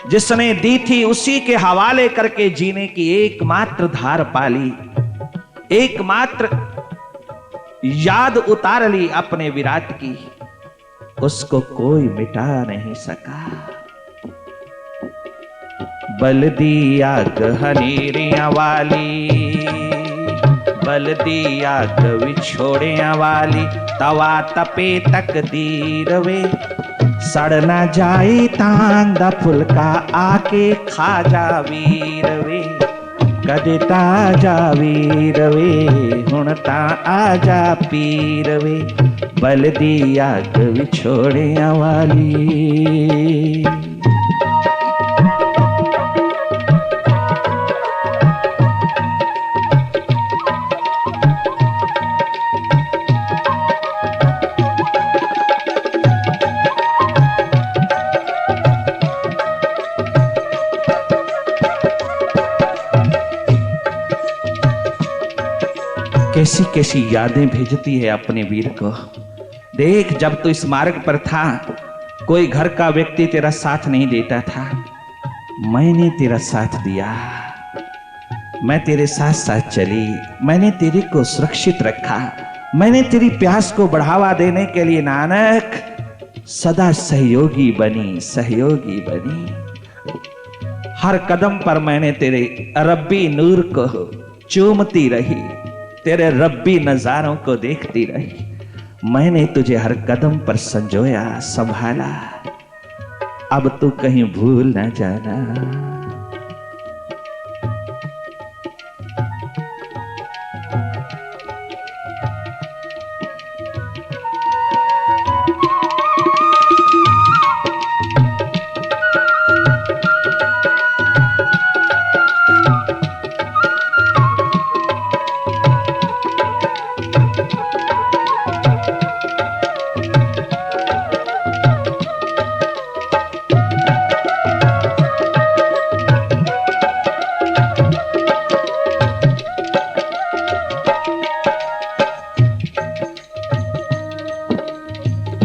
जिसने दी थी उसी के हवाले करके जीने की एकमात्र धार पाली, एकमात्र याद उतार ली अपने विराट की, उसको कोई मिटा नहीं सका। बल दिया गहनीरियां वाली, बल दिया विछोड़ियां वाली, तवा तपे तकदीर वे, सड़ ना जाए तांग दा फुलका आके खा जा वीर वे, कदे ताजा वीर वे, हुण ता आजा पीर वे। बल दिया विछोड़ियां वाली। कैसी कैसी यादें भेजती है अपने वीर को। देख, जब तू इस मार्ग पर था, कोई घर का व्यक्ति तेरा साथ नहीं देता था, मैंने तेरा साथ दिया। मैं तेरे साथ साथ चली, मैंने तेरे को सुरक्षित रखा, मैंने तेरी प्यास को बढ़ावा देने के लिए नानक सदा सहयोगी बनी, सहयोगी बनी। हर कदम पर मैंने तेरे रब्बी नूर को चूमती रही, तेरे रब्बी नजारों को देखती रही। मैंने तुझे हर कदम पर संजोया, संभाला। अब तू कहीं भूल न जाना।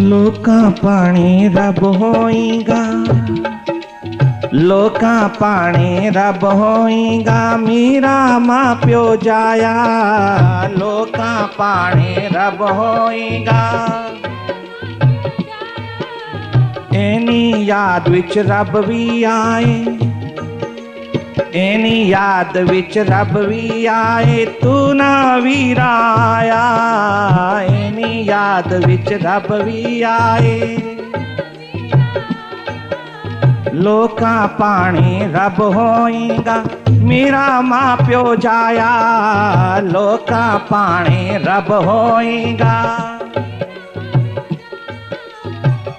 लोका पानी रब होएगा, लोका पानी रब होएगा, मीरा मां प्यो जाया। लोका पानी रब होएगा, एनी याद विच रब भी आए, एनी याद विच रब भी आए, तू ना वीराया। एनी याद विच रब भी आए, लोका पानी रब होएगा, मेरा मां प्यो जाया। लोका पानी रब होएगा,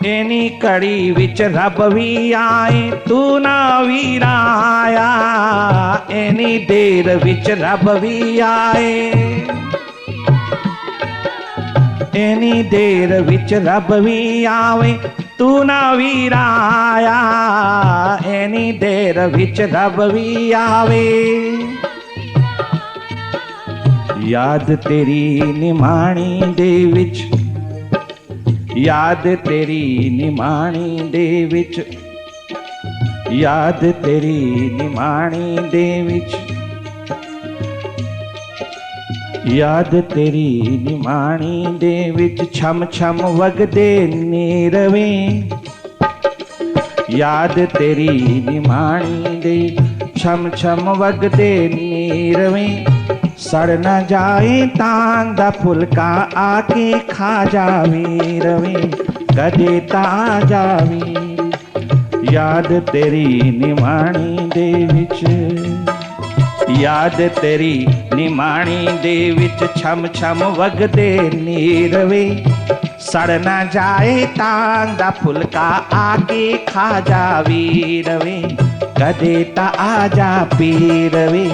एनी कड़ी विच रब भी आए, तू ना वीराया। एनी देर विच रब भी आए, एनी देर विच रब भी आवे, तू ना वीराया। एनी देर विच रब भी आवे, याद तेरी निमाणी दे विच, याद तेरी निमाणी दे विच, याद तेरी निमाणी दे विच, याद तेरी निमाणी दे विच, छम छम वगदे नीरवे। याद तेरी निमाणी दे, छम छम वगदे नीरवे, सड़ न जाए तां दा फुलका, आके खा जावे रवे, कदे ता जावी। याद तेरी निमाणी दे विच, याद तेरी निमाणी दे विच, छम छम वगदे नीरवे, सड़ न जाए तां दा फुलका, आके खा जावी रवे, कदे ता आ जा पी रवे।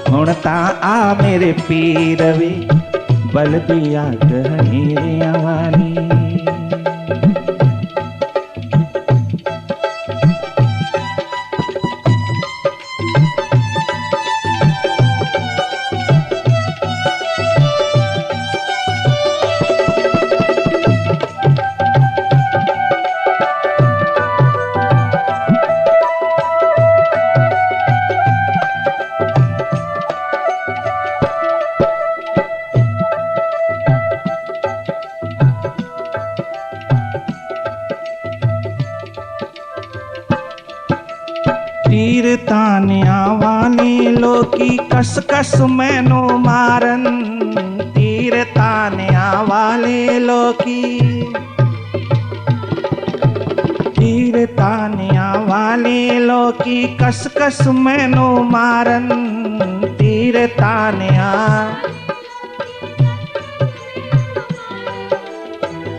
हुण ता आ मेरे पीर वे, बल दिया गहनीरिया वाली। तीर तानिया वाले लोकी कस कस मैनू मारन। तीर तानिया वाले लोकी, तीर तानिया वाले लोकी कस कस मैनू मारन। तीर तानिया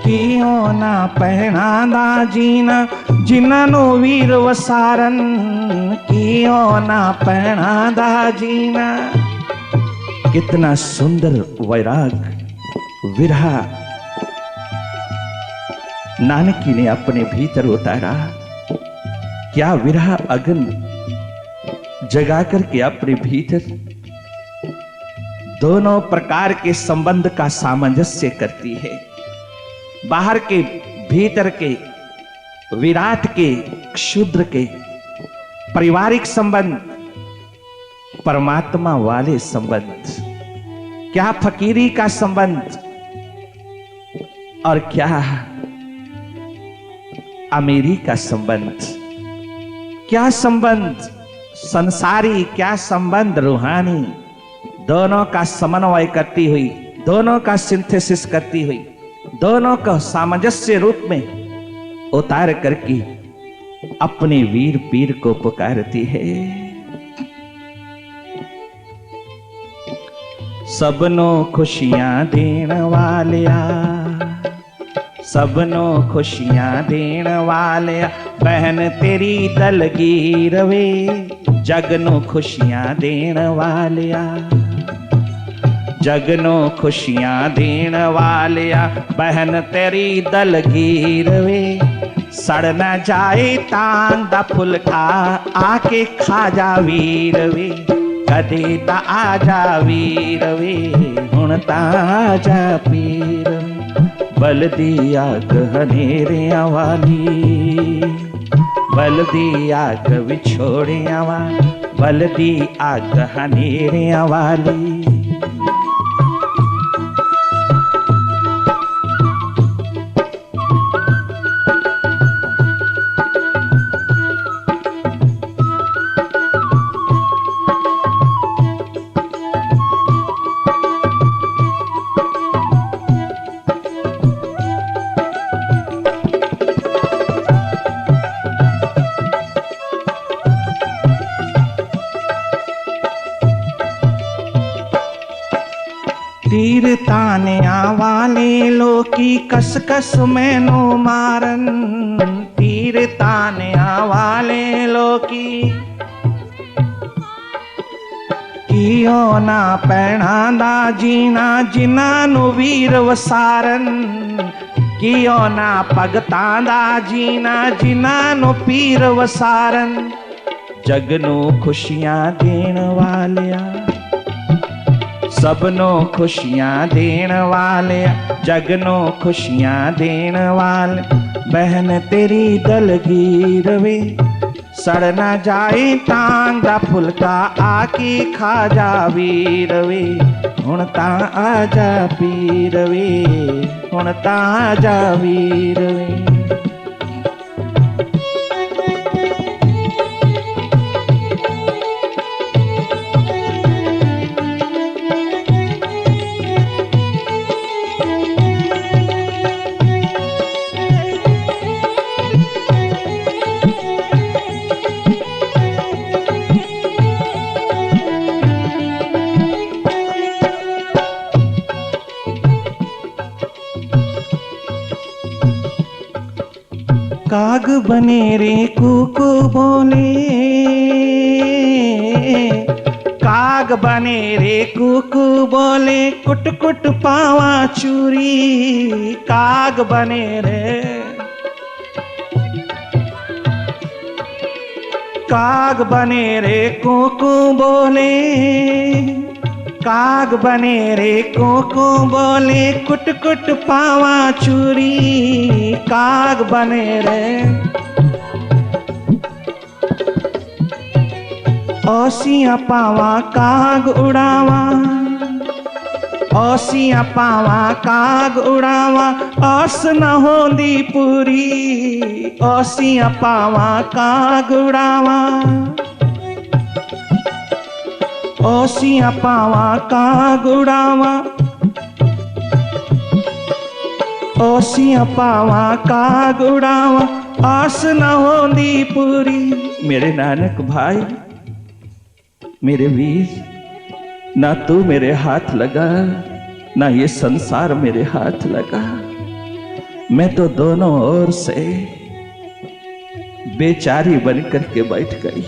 कियों ना पहना दा जीना, जिन्हां नू वीर वसारन। कियों ना पहना दा जीना। कितना सुंदर वैराग विरहा नानकी ने अपने भीतर उतारा। क्या विरहा अगन जगा करके अपने भीतर दोनों प्रकार के संबंध का सामंजस्य करती है। बाहर के, भीतर के, विराट के, क्षुद्र के, पारिवारिक संबंध, परमात्मा वाले संबंध, क्या फकीरी का संबंध और क्या अमीरी का संबंध, क्या संबंध संसारी, क्या संबंध रूहानी, दोनों का समन्वय करती हुई, दोनों का सिंथेसिस करती हुई, दोनों को सामंजस्य रूप में उतार करके अपने वीर पीर को पुकारती है। सबनो खुशियां देण वालिया, सबनो खुशियां देण वालिया, बहन तेरी दलगी रवे, जगनो खुशियां देण वालिया, जगनो खुशियां देण वालिया, बहन तेरी दलगी रवे, सड़ न जाए तांग दा फुलका, आके खा जा वीर वे, कदे ता आ जा वीर वे, हुण ता आ जा पीर वे, बलदी आग हनेरियां वाली, बलदी आग विछोड़ियां वाली, बलदी आग हनेरियां वाली। तीर तानिया वाले लोकी कस कस मैनो मारन, तीर तानिया वाले लोकी कियो ना पैणा दा जीना, जिना नु वीर वसारन, कियो ना भगतां दा जीना, जिना नु पीर वसारन, जगनू खुशियां देण वालिया, सबनो खुशियां देण वाले, जगनो खुशियां देण वाले, बहन तेरी दलगी रवे, सड़ न जाए तांग दा फुलका, आके खा जा वीर वे, हुण ता आ जा पीर वे, हुण ता आ जा वीर वे। काग बने रे कुकु बोले, काग बने रे कुकु बोले, कुट कुट पावा चूरी, काग बने रे, काग बने रे कुकु बोले, काग बने रे कोको बोले, कुट कुट पावा चूरी, काग बने रे, ओसियां पावा काग उड़ावा, ओसियां पावा काग उड़ावा, ओस न होंदी पूरी, ओसियां पावा काग उड़ावा, ओसियां पावा काग उड़ावा, ओसियां पावा काग उड़ावा, आस न होंदी पूरी। मेरे नानक भाई, मेरे वीर, ना तू मेरे हाथ लगा, ना ये संसार मेरे हाथ लगा, मैं तो दोनों ओर से बेचारी बन करके बैठ गई।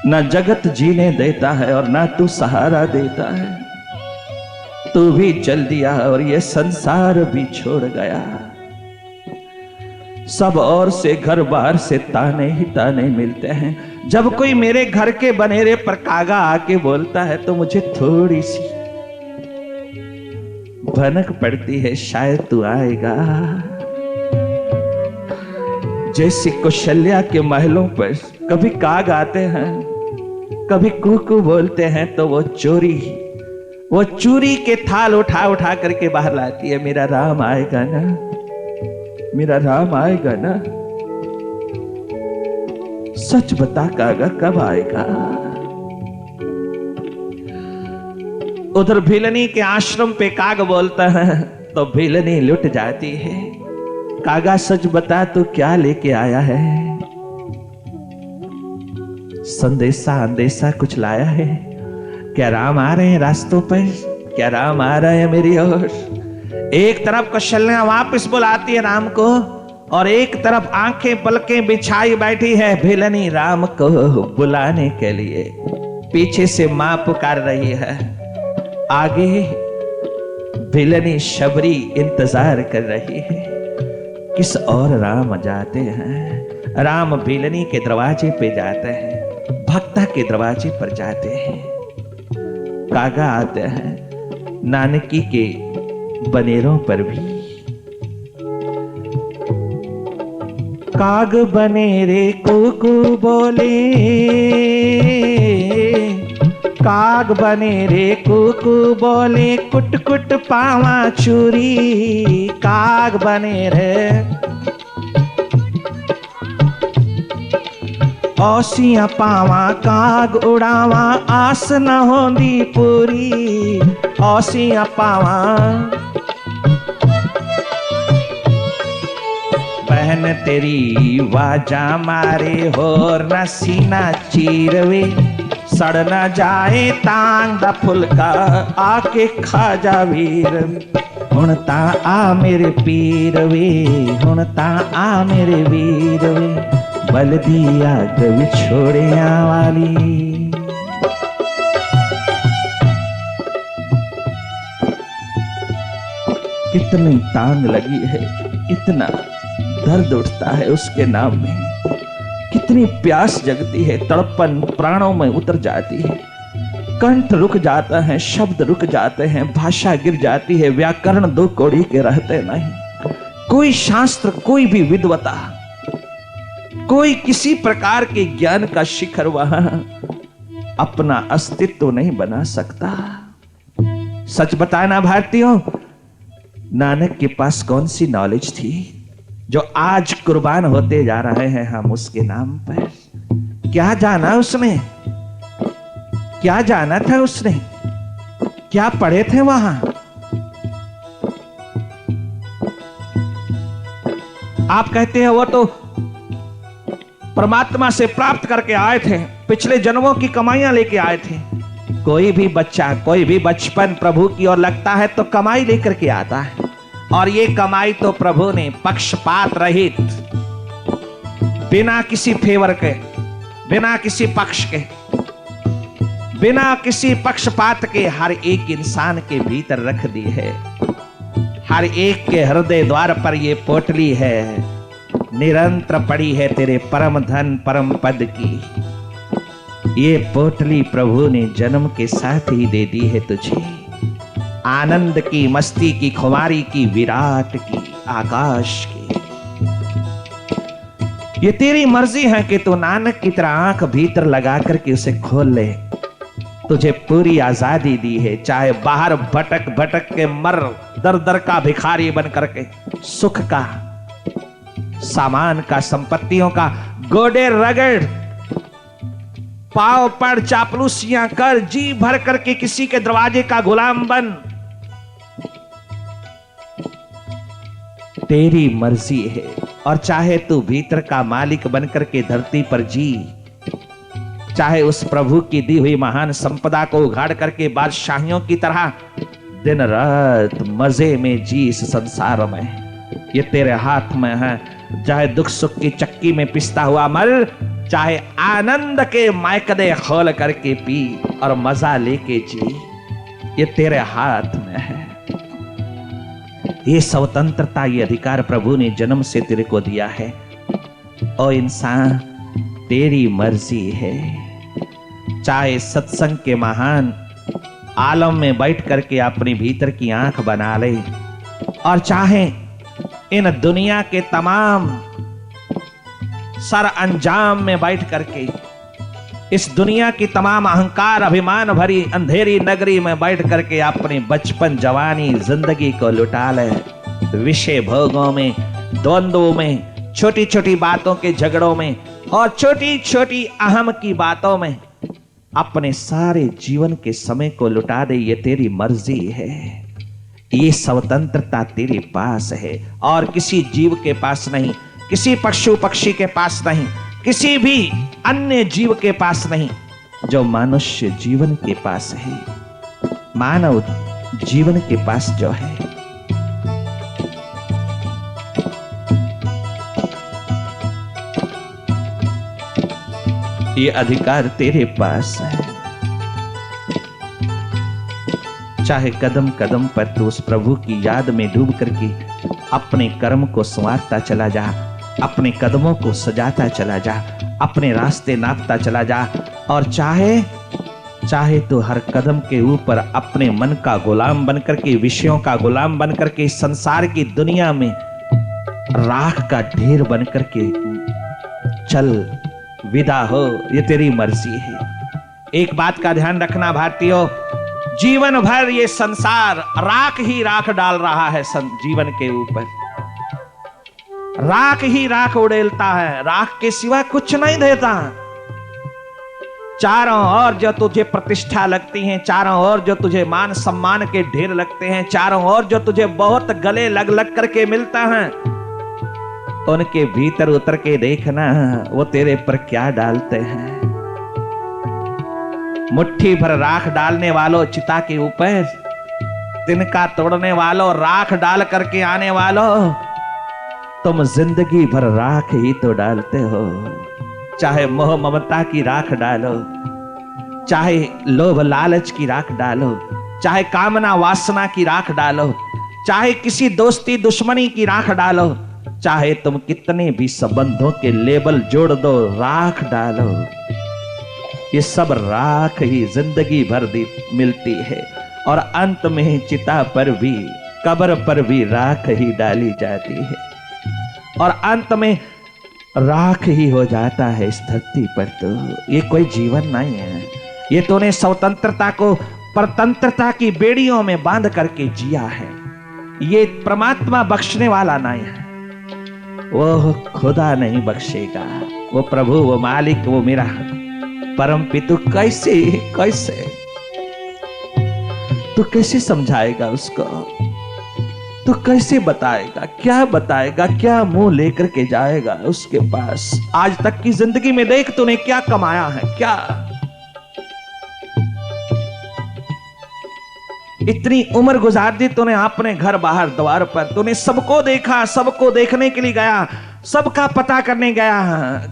ना जगत जीने देता है और ना तू सहारा देता है, तू भी चल दिया और ये संसार भी छोड़ गया। सब ओर से घर बाहर से ताने ही ताने मिलते हैं। जब कोई मेरे घर के बनेरे पर कागा आके बोलता है तो मुझे थोड़ी सी भनक पड़ती है शायद तू आएगा। जैसे कौशल्या के महलों पर कभी काग आते हैं, कभी कुकू बोलते हैं, तो वो चूरी के थाल उठा उठा करके बाहर लाती है। मेरा राम आएगा ना, मेरा राम आएगा ना, सच बता कागा कब आएगा। उधर भिलनी के आश्रम पे काग बोलता है तो भिलनी लुट जाती है। कागा सच बता तू क्या लेके आया है? संदेशा अंदेशा कुछ लाया है? क्या राम आ रहे हैं रास्तों पर? क्या राम आ रहे हैं मेरी ओर? एक तरफ कौशल्या वापस बुलाती है राम को, और एक तरफ आंखें पलकें बिछाई बैठी है भिलनी राम को बुलाने के लिए। पीछे से मां पुकार रही है, आगे भिलनी शबरी इंतजार कर रही है किस और राम जाते हैं। राम भिलनी के दरवाजे पे जाते हैं, भक्ता के दरवाजे पर जाते हैं। कागा आते हैं नानकी के बनेरों पर भी। काग बनेरे कुकू बोले, काग बनेरे कुकू बोले, कुट कुट पावा चूरी। काग बनेरे औसिया पावा काग उड़ावा, आस न होंदी पूरी। औसिया पावा बहन तेरी वाजा मारे, होर न सीना चीरवे। सड़ न जाए तांग दा फुलका, आके खा जा वीर। हुण ता आ मेरे पीर वे, हुण ता आ मेरे वीर वे, बलदी आग विछोड़िया वाली। कितनी तांग लगी है, इतना दर्द उठता है उसके नाम में, कितनी प्यास जगती है, तड़पन प्राणों में उतर जाती है। कंठ रुक जाता है, शब्द रुक जाते हैं, भाषा गिर जाती है, व्याकरण दो कौड़ी के रहते नहीं। कोई शास्त्र, कोई भी विद्वता, कोई किसी प्रकार के ज्ञान का शिखर वहां अपना अस्तित्व नहीं बना सकता। सच बताना भारतीयों, नानक के पास कौन सी नॉलेज थी जो आज कुर्बान होते जा रहे हैं हम उसके नाम पर? क्या जाना उसने? क्या जाना था उसने? क्या पढ़े थे वहां? आप कहते हैं वो तो परमात्मा से प्राप्त करके आए थे, पिछले जन्मों की कमाइयां लेके आए थे। कोई भी बच्चा, कोई भी बचपन प्रभु की ओर लगता है तो कमाई लेकर के आता है, और ये कमाई तो प्रभु ने पक्षपात रहित, बिना किसी फेवर के, बिना किसी पक्ष के, बिना किसी पक्षपात के हर एक इंसान के भीतर रख दी है। हर एक के हृदय द्वार पर ये पोटली है, निरंतर पड़ी है तेरे परम धन परम पद की। ये पोटली प्रभु ने जन्म के साथ ही दे दी है तुझे, आनंद की, मस्ती की, खुमारी की, विराट की, आकाश की। ये तेरी मर्जी है कि तू नानक की तरह आंख भीतर लगा करके उसे खोल ले। तुझे पूरी आजादी दी है, चाहे बाहर भटक भटक के मर, दर दर का भिखारी बन करके, सुख का, सामान का, संपत्तियों का गोडे रगड़, पाव पड़ चापलूसियां कर, जी भर करके किसी के दरवाजे का गुलाम बन। तेरी मर्जी है। और चाहे तू भीतर का मालिक बनकर के धरती पर जी, चाहे उस प्रभु की दी हुई महान संपदा को उघाड़ करके बादशाहियों की तरह दिन रात मजे में जी इस संसार में, ये तेरे हाथ में है। चाहे दुख सुख की चक्की में पिसता हुआ मर, चाहे आनंद के मायकदे खोल करके पी और मजा लेके जी, ये तेरे हाथ में है। ये स्वतंत्रता, ये अधिकार प्रभु ने जन्म से तेरे को दिया है। ओ इंसान, तेरी मर्जी है। चाहे सत्संग के महान आलम में बैठ करके अपने भीतर की आंख बना ले और चाहे इन दुनिया के तमाम सर अंजाम में बैठ करके इस दुनिया की तमाम अहंकार अभिमान भरी अंधेरी नगरी में बैठ करके अपने बचपन जवानी जिंदगी को लुटा ले। विषय भोगों में, द्वंद्वों में, छोटी छोटी बातों के झगड़ों में और छोटी छोटी अहम की बातों में अपने सारे जीवन के समय को लुटा दे। ये तेरी मर्जी है, ये स्वतंत्रता तेरे पास है और किसी जीव के पास नहीं, किसी पशु पक्षी के पास नहीं, किसी भी अन्य जीव के पास नहीं, जो मनुष्य जीवन के पास है, मानव जीवन के पास जो है। ये अधिकार तेरे पास है। चाहे कदम कदम पर तू उस प्रभु की याद में डूब करके अपने कर्म को संवारता चला जा, अपने कदमों को सजाता चला जा, अपने रास्ते नापता चला जा और चाहे तो हर कदम के ऊपर अपने मन का गुलाम बनकर के, विषयों का गुलाम बनकर के संसार की दुनिया में राख का ढेर बनकर के चल विदा हो। ये तेरी मर्जी है। एक बात का ध्यान रखना भारतीयों, जीवन भर ये संसार राख ही राख डाल रहा है। जीवन के ऊपर राख ही राख उड़ेलता है, राख के सिवा कुछ नहीं देता। चारों ओर जो तुझे प्रतिष्ठा लगती है, चारों ओर जो तुझे मान सम्मान के ढेर लगते हैं, चारों ओर जो तुझे बहुत गले लग लग करके मिलता है, उनके भीतर उतर के देखना वो तेरे पर क्या डालते हैं। मुट्ठी भर राख डालने वालों चिता के ऊपर, तिनका तोड़ने वालों, राख डाल करके आने वालों, तुम जिंदगी भर राख ही तो डालते हो। चाहे मोह ममता की राख डालो, चाहे लोभ लालच की राख डालो, चाहे कामना वासना की राख डालो, चाहे किसी दोस्ती दुश्मनी की राख डालो, चाहे तुम कितने भी संबंधों के लेबल जोड़ दो, राख डालो, ये सब राख ही जिंदगी भर मिलती है और अंत में चिता पर भी, कब्र पर भी राख ही डाली जाती है और अंत में राख ही हो जाता है इस धरती पर। तो ये कोई जीवन नहीं है, ये तूने स्वतंत्रता को परतंत्रता की बेड़ियों में बांध करके जिया है। ये परमात्मा बख्शने वाला नहीं है, वो खुदा नहीं बख्शेगा। वो प्रभु, वो मालिक, वो मेरा परम पितु कैसे तू कैसे समझाएगा उसको? तू कैसे बताएगा? क्या बताएगा? क्या मुंह लेकर के जाएगा उसके पास? आज तक की जिंदगी में देख तूने क्या कमाया है, क्या इतनी उम्र गुजार दी तूने अपने घर बाहर द्वार पर, तूने सबको देखा, सबको देखने के लिए गया, सबका पता करने गया,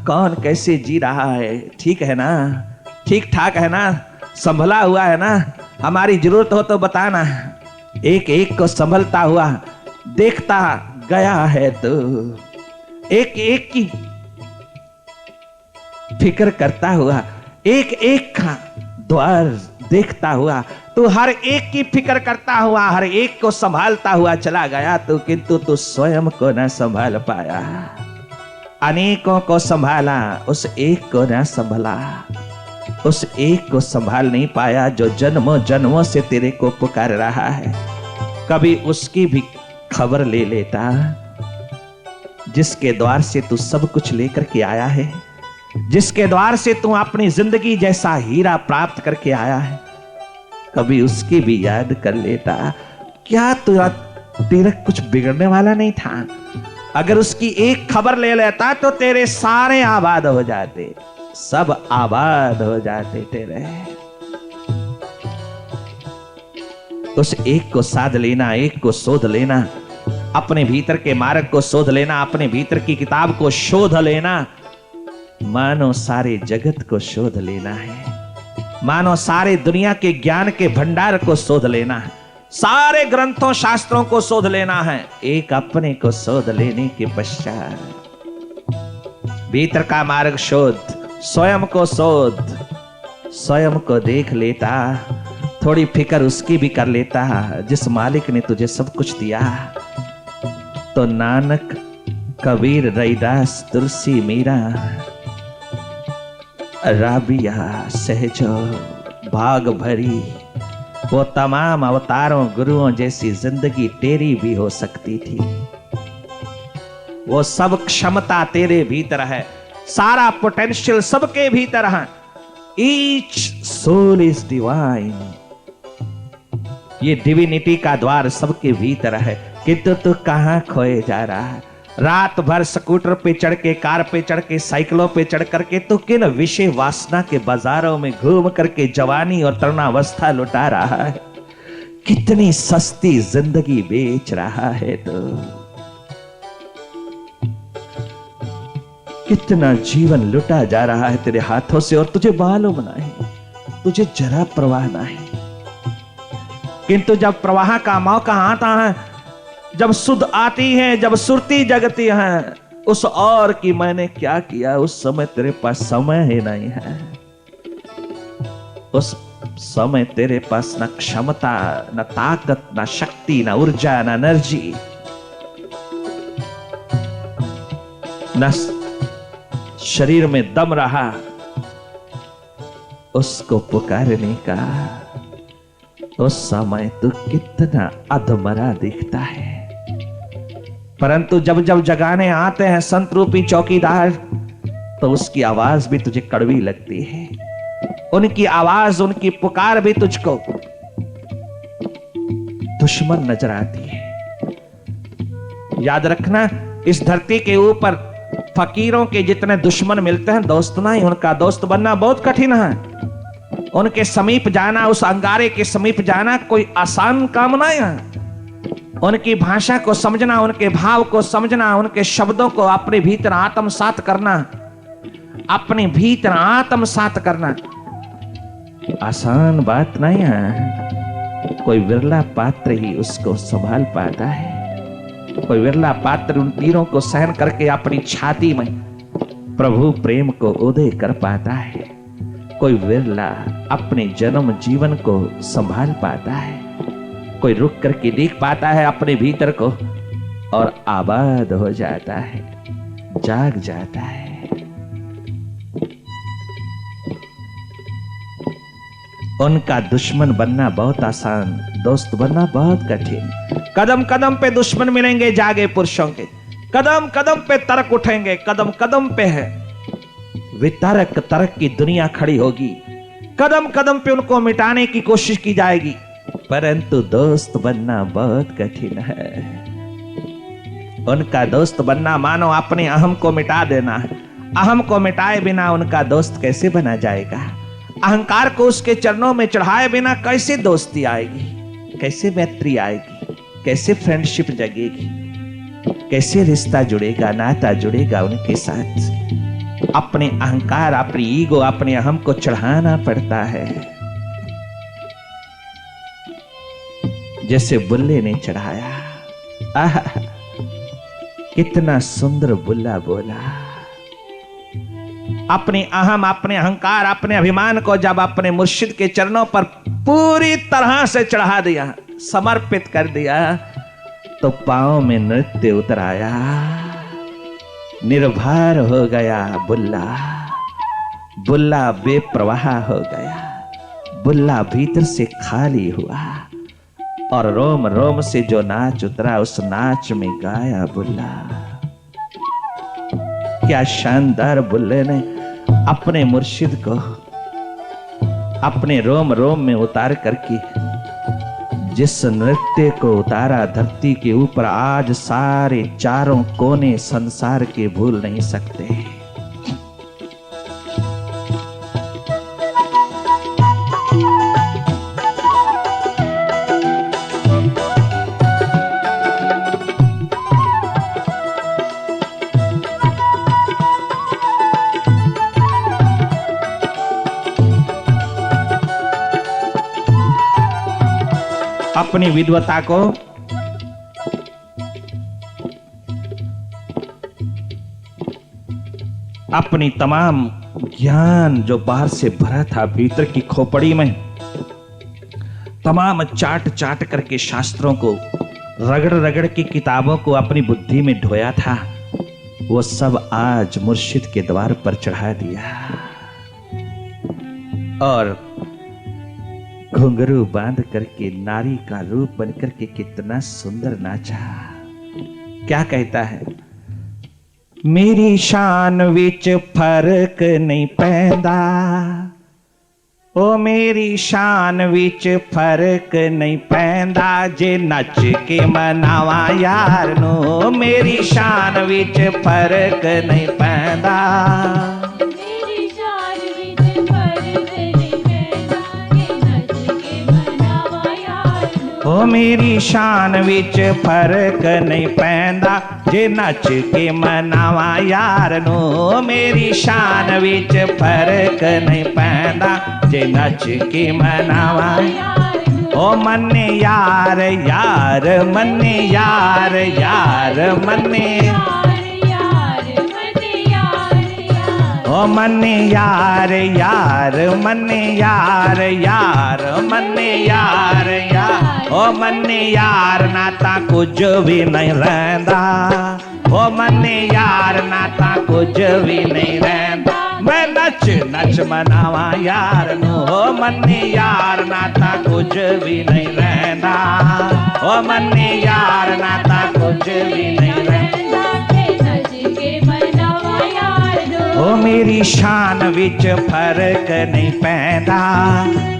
कौन कैसे जी रहा है, ठीक है ना, ठीक ठाक है ना, संभला हुआ है ना, हमारी जरूरत हो तो बताना। एक एक को संभलता हुआ देखता गया है, तो एक एक की फिक्र करता हुआ, एक एक का द्वार देखता हुआ, तू हर एक की फिक्र करता हुआ, हर एक को संभालता हुआ चला गया, तो किंतु तू स्वयं को न संभाल पाया। अनेकों को संभाला, उस एक को न संभाला, उस एक को संभाल नहीं पाया जो जन्मों जन्मों से तेरे को पुकार रहा है। कभी उसकी भी खबर ले लेता, जिसके द्वार से तू सब कुछ लेकर के आया है, जिसके द्वार से तू अपनी जिंदगी जैसा हीरा प्राप्त करके आया है, कभी उसकी भी याद कर लेता। क्या तेरा कुछ बिगड़ने वाला नहीं था? अगर उसकी एक खबर ले लेता तो तेरे सारे आबाद हो जाते, सब आबाद हो जाते तेरे। उस एक को साध लेना, एक को शोध लेना, अपने भीतर के मार्ग को शोध लेना, अपने भीतर की किताब को शोध लेना, मानो सारे जगत को शोध लेना है, मानो सारे दुनिया के ज्ञान के भंडार को शोध लेना है, सारे ग्रंथों शास्त्रों को शोध लेना है। एक अपने को शोध लेने के पश्चात भीतर का मार्ग शोध, स्वयं को शोध, स्वयं को देख लेता थोड़ी फिक्र उसकी भी कर लेता जिस मालिक ने तुझे सब कुछ दिया। तो नानक कबीर रैदास तुलसी मीरा राबिया सहजो भाग भरी, वो तमाम अवतारों गुरुओं जैसी जिंदगी तेरी भी हो सकती थी। वो सब क्षमता तेरे भीतर है, सारा पोटेंशियल सबके भीतर है। ईच सोल इज डिवाइन, ये डिविनिटी का द्वार सबके भीतर है। किंतु तू कहां खोए जा रहा है? रात भर स्कूटर पे चढ़ के, कार पे चढ़ के, साइकिलों पे चढ़ करके तो किन विषय वासना के बाजारों में घूम करके जवानी और तरुणावस्था लुटा रहा है। कितनी सस्ती जिंदगी बेच रहा है तो, कितना जीवन लुटा जा रहा है तेरे हाथों से और तुझे मालूम नहीं, तुझे जरा परवाह नहीं। किंतु जब प्रवाह का मौका आता है, जब सुध आती है, जब सुरती जगती है, उस और की मैंने क्या किया, उस समय तेरे पास समय ही नहीं है। उस समय तेरे पास न क्षमता, न ताकत, न शक्ति, न ऊर्जा, न एनर्जी, न शरीर में दम रहा उसको पुकारने का। उस समय तू कितना अधमरा दिखता है। परंतु जब जब जगाने आते हैं संत रूपी चौकीदार, तो उसकी आवाज भी तुझे कड़वी लगती है। उनकी आवाज, उनकी पुकार भी तुझको दुश्मन नजर आती है। याद रखना, इस धरती के ऊपर फकीरों के जितने दुश्मन मिलते हैं, दोस्त नहीं, उनका दोस्त बनना बहुत कठिन है। उनके समीप जाना, उस अंगारे के समीप जाना कोई आसान काम नहीं है। उनकी भाषा को समझना, उनके भाव को समझना, उनके शब्दों को अपने भीतर आत्मसात करना, अपने भीतर आत्मसात करना आसान बात नहीं है। कोई विरला पात्र ही उसको संभाल पाता है। कोई विरला पात्र उन तीरों को सहन करके अपनी छाती में प्रभु प्रेम को उदय कर पाता है। कोई विरला अपने जन्म जीवन को संभाल पाता है। कोई रुक करके देख पाता है अपने भीतर को और आबाद हो जाता है, जाग जाता है। उनका दुश्मन बनना बहुत आसान, दोस्त बनना बहुत कठिन। कदम कदम पे दुश्मन मिलेंगे जागे पुरुषों के, कदम कदम पे तर्क उठेंगे, कदम कदम पे है वितर्क तर्क की दुनिया खड़ी होगी। कदम कदम पे उनको मिटाने की कोशिश की जाएगी, परंतु दोस्त बनना बहुत कठिन है। उनका दोस्त बनना मानो अपने अहम को मिटा देना है। अहम को मिटाए बिना उनका दोस्त कैसे बना जाएगा? अहंकार को उसके चरणों में चढ़ाए बिना कैसे दोस्ती आएगी, कैसे मैत्री आएगी, कैसे फ्रेंडशिप जगेगी, कैसे रिश्ता जुड़ेगा, नाता जुड़ेगा उनके साथ? अपने अहंकार, अपनी ईगो, अपने अहम को चढ़ाना पड़ता है, जैसे बुल्ले ने चढ़ाया। आहा, कितना सुंदर बुल्ला बोला। अपने अहम, अपने अहंकार, अपने अभिमान को जब अपने मुर्शिद के चरणों पर पूरी तरह से चढ़ा दिया, समर्पित कर दिया, तो पांव में नृत्य उतर आया। निर्भर हो गया बुल्ला, बुल्ला बेप्रवाह हो गया। बुल्ला भीतर से खाली हुआ और रोम रोम से जो नाच उतरा, उस नाच में गाया बुल्ला। क्या शानदार बुल्ले ने अपने मुर्शिद को अपने रोम रोम में उतार करके जिस नृत्य को उतारा धरती के ऊपर, आज सारे चारों कोने संसार के भूल नहीं सकते। अपनी विद्वता को, अपनी तमाम ज्ञान जो बाहर से भरा था भीतर की खोपड़ी में, तमाम चाट चाट करके शास्त्रों को रगड़ रगड़ के किताबों को अपनी बुद्धि में ढोया था, वो सब आज मुर्शिद के द्वार पर चढ़ा दिया और घुंघरू बांध करके नारी का रूप बनकर के कितना सुंदर नाचा। क्या कहता है? मेरी शान विच फर्क नहीं पैंदा, ओ मेरी शान विच फर्क नहीं पैंदा, जे नच के मनावा यार नो, मेरी शान विच फर्क नहीं पैंदा, मेरी शान विच फर्क नहीं पैंदा, जे नच के मनावा यार नो, ओ मेरी शान विच फर्क नहीं पैंदा, जे नच के मनावा यार नो, मेरी शान विच फर्क नहीं पैंदा, जे नच के मनावा यार नो, ओ मन्ने यार यार मन्ने यार यार मन्ने यार यार मने यार यार, ओ मन्ने यार यार मन्ने यार यार मन्ने यार यार, ओ मन्ने यार नाता कुछ भी नहीं रहंदा, ओ मन्ने यार नाता कुछ भी नहीं रहंदा, मैं नच नच मनावा यार नो, ओ मन्ने यार नाता कुछ भी नहीं रहंदा, ओ मन्ने यार नाता कुछ भी नहीं रहंदा, जे नच के मनावा यार नो, ओ मेरी शान विच फर्क नहीं पैंदा,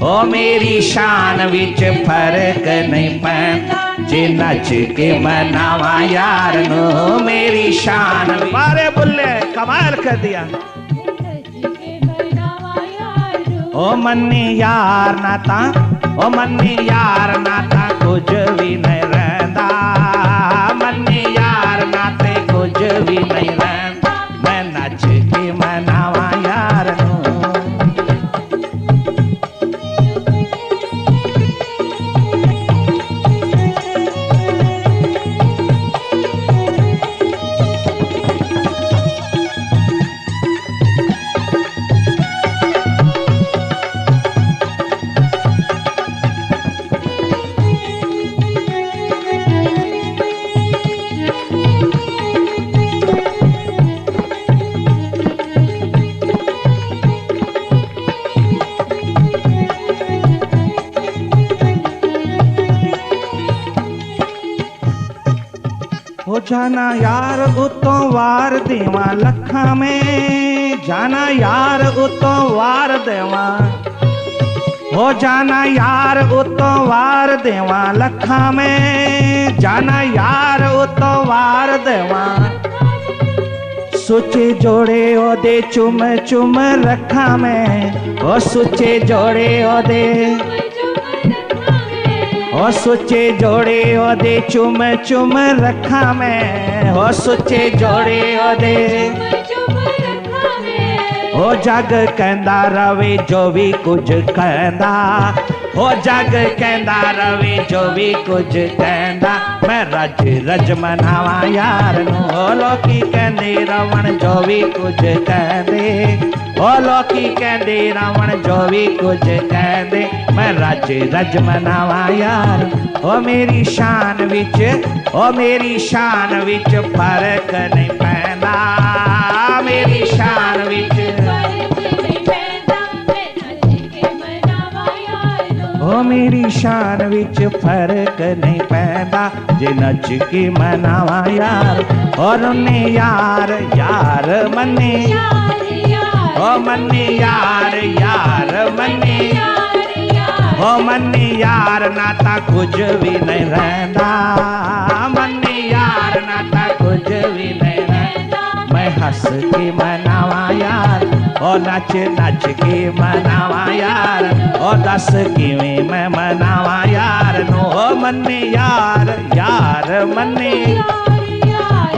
ओ मेरी शान विच फर्क नहीं पैंदा, जे नच के मनावा यार नो, मेरी शान। मारे बुल्ले कमाल कर दिया। नच के मनावा यार नो, ओ मन्ने यार नाता, ओ मन्ने यार नाता कुछ भी नहीं रहंदा, मन्ने यार नाते कुछ भी नहीं रहंदा, मैं नच के मनावा यार नो। हो जाना यार उतो वार देवा लखा में, जाना यार उतो वार देवा, हो जाना यार उतो वार देवा लखा में, जाना यार उतो वार देवा, सुचे जोड़े ओदे चुम चुम रखा में, ओ सुचे जोड़े ओदे, ओ सुचे जोड़े ओदे चुम चुम रखा में, ओ सुचे जोड़े ओदे, ओ जग कहंदा रवे जो भी कुछ कहंदा, ओ जग कहंदा रवे जो भी कुछ कहंदा, मैं रज रज मनावा यार नो, ओ लोकी कहंदे रवण जो भी कुछ कहंदे, ओ लोकी कहंदे रावण जो भी कुछ कहंदे, मैं रज रज मनावा यार, ओ मेरी शान विच, ओ मेरी शान विच फर्क नहीं पैंदा, मेरी शान विच, ओ मेरी शान विच फर्क नहीं पैंदा, जे नच के मनावा यार, और उन्हें यार यार मन्ने, ओ मन्ने यार यार मन्ने, ओ मन्ने यार नाता कुछ भी नहीं रहंदा, मन्ने यार नाता कुछ भी नहीं रहंदा, मैं हंस के मनावा यार, ओ नच नच के मनावा यार, ओ दस किवें मैं मनावा यार नो, ओ मन्ने यार यार मन्ने,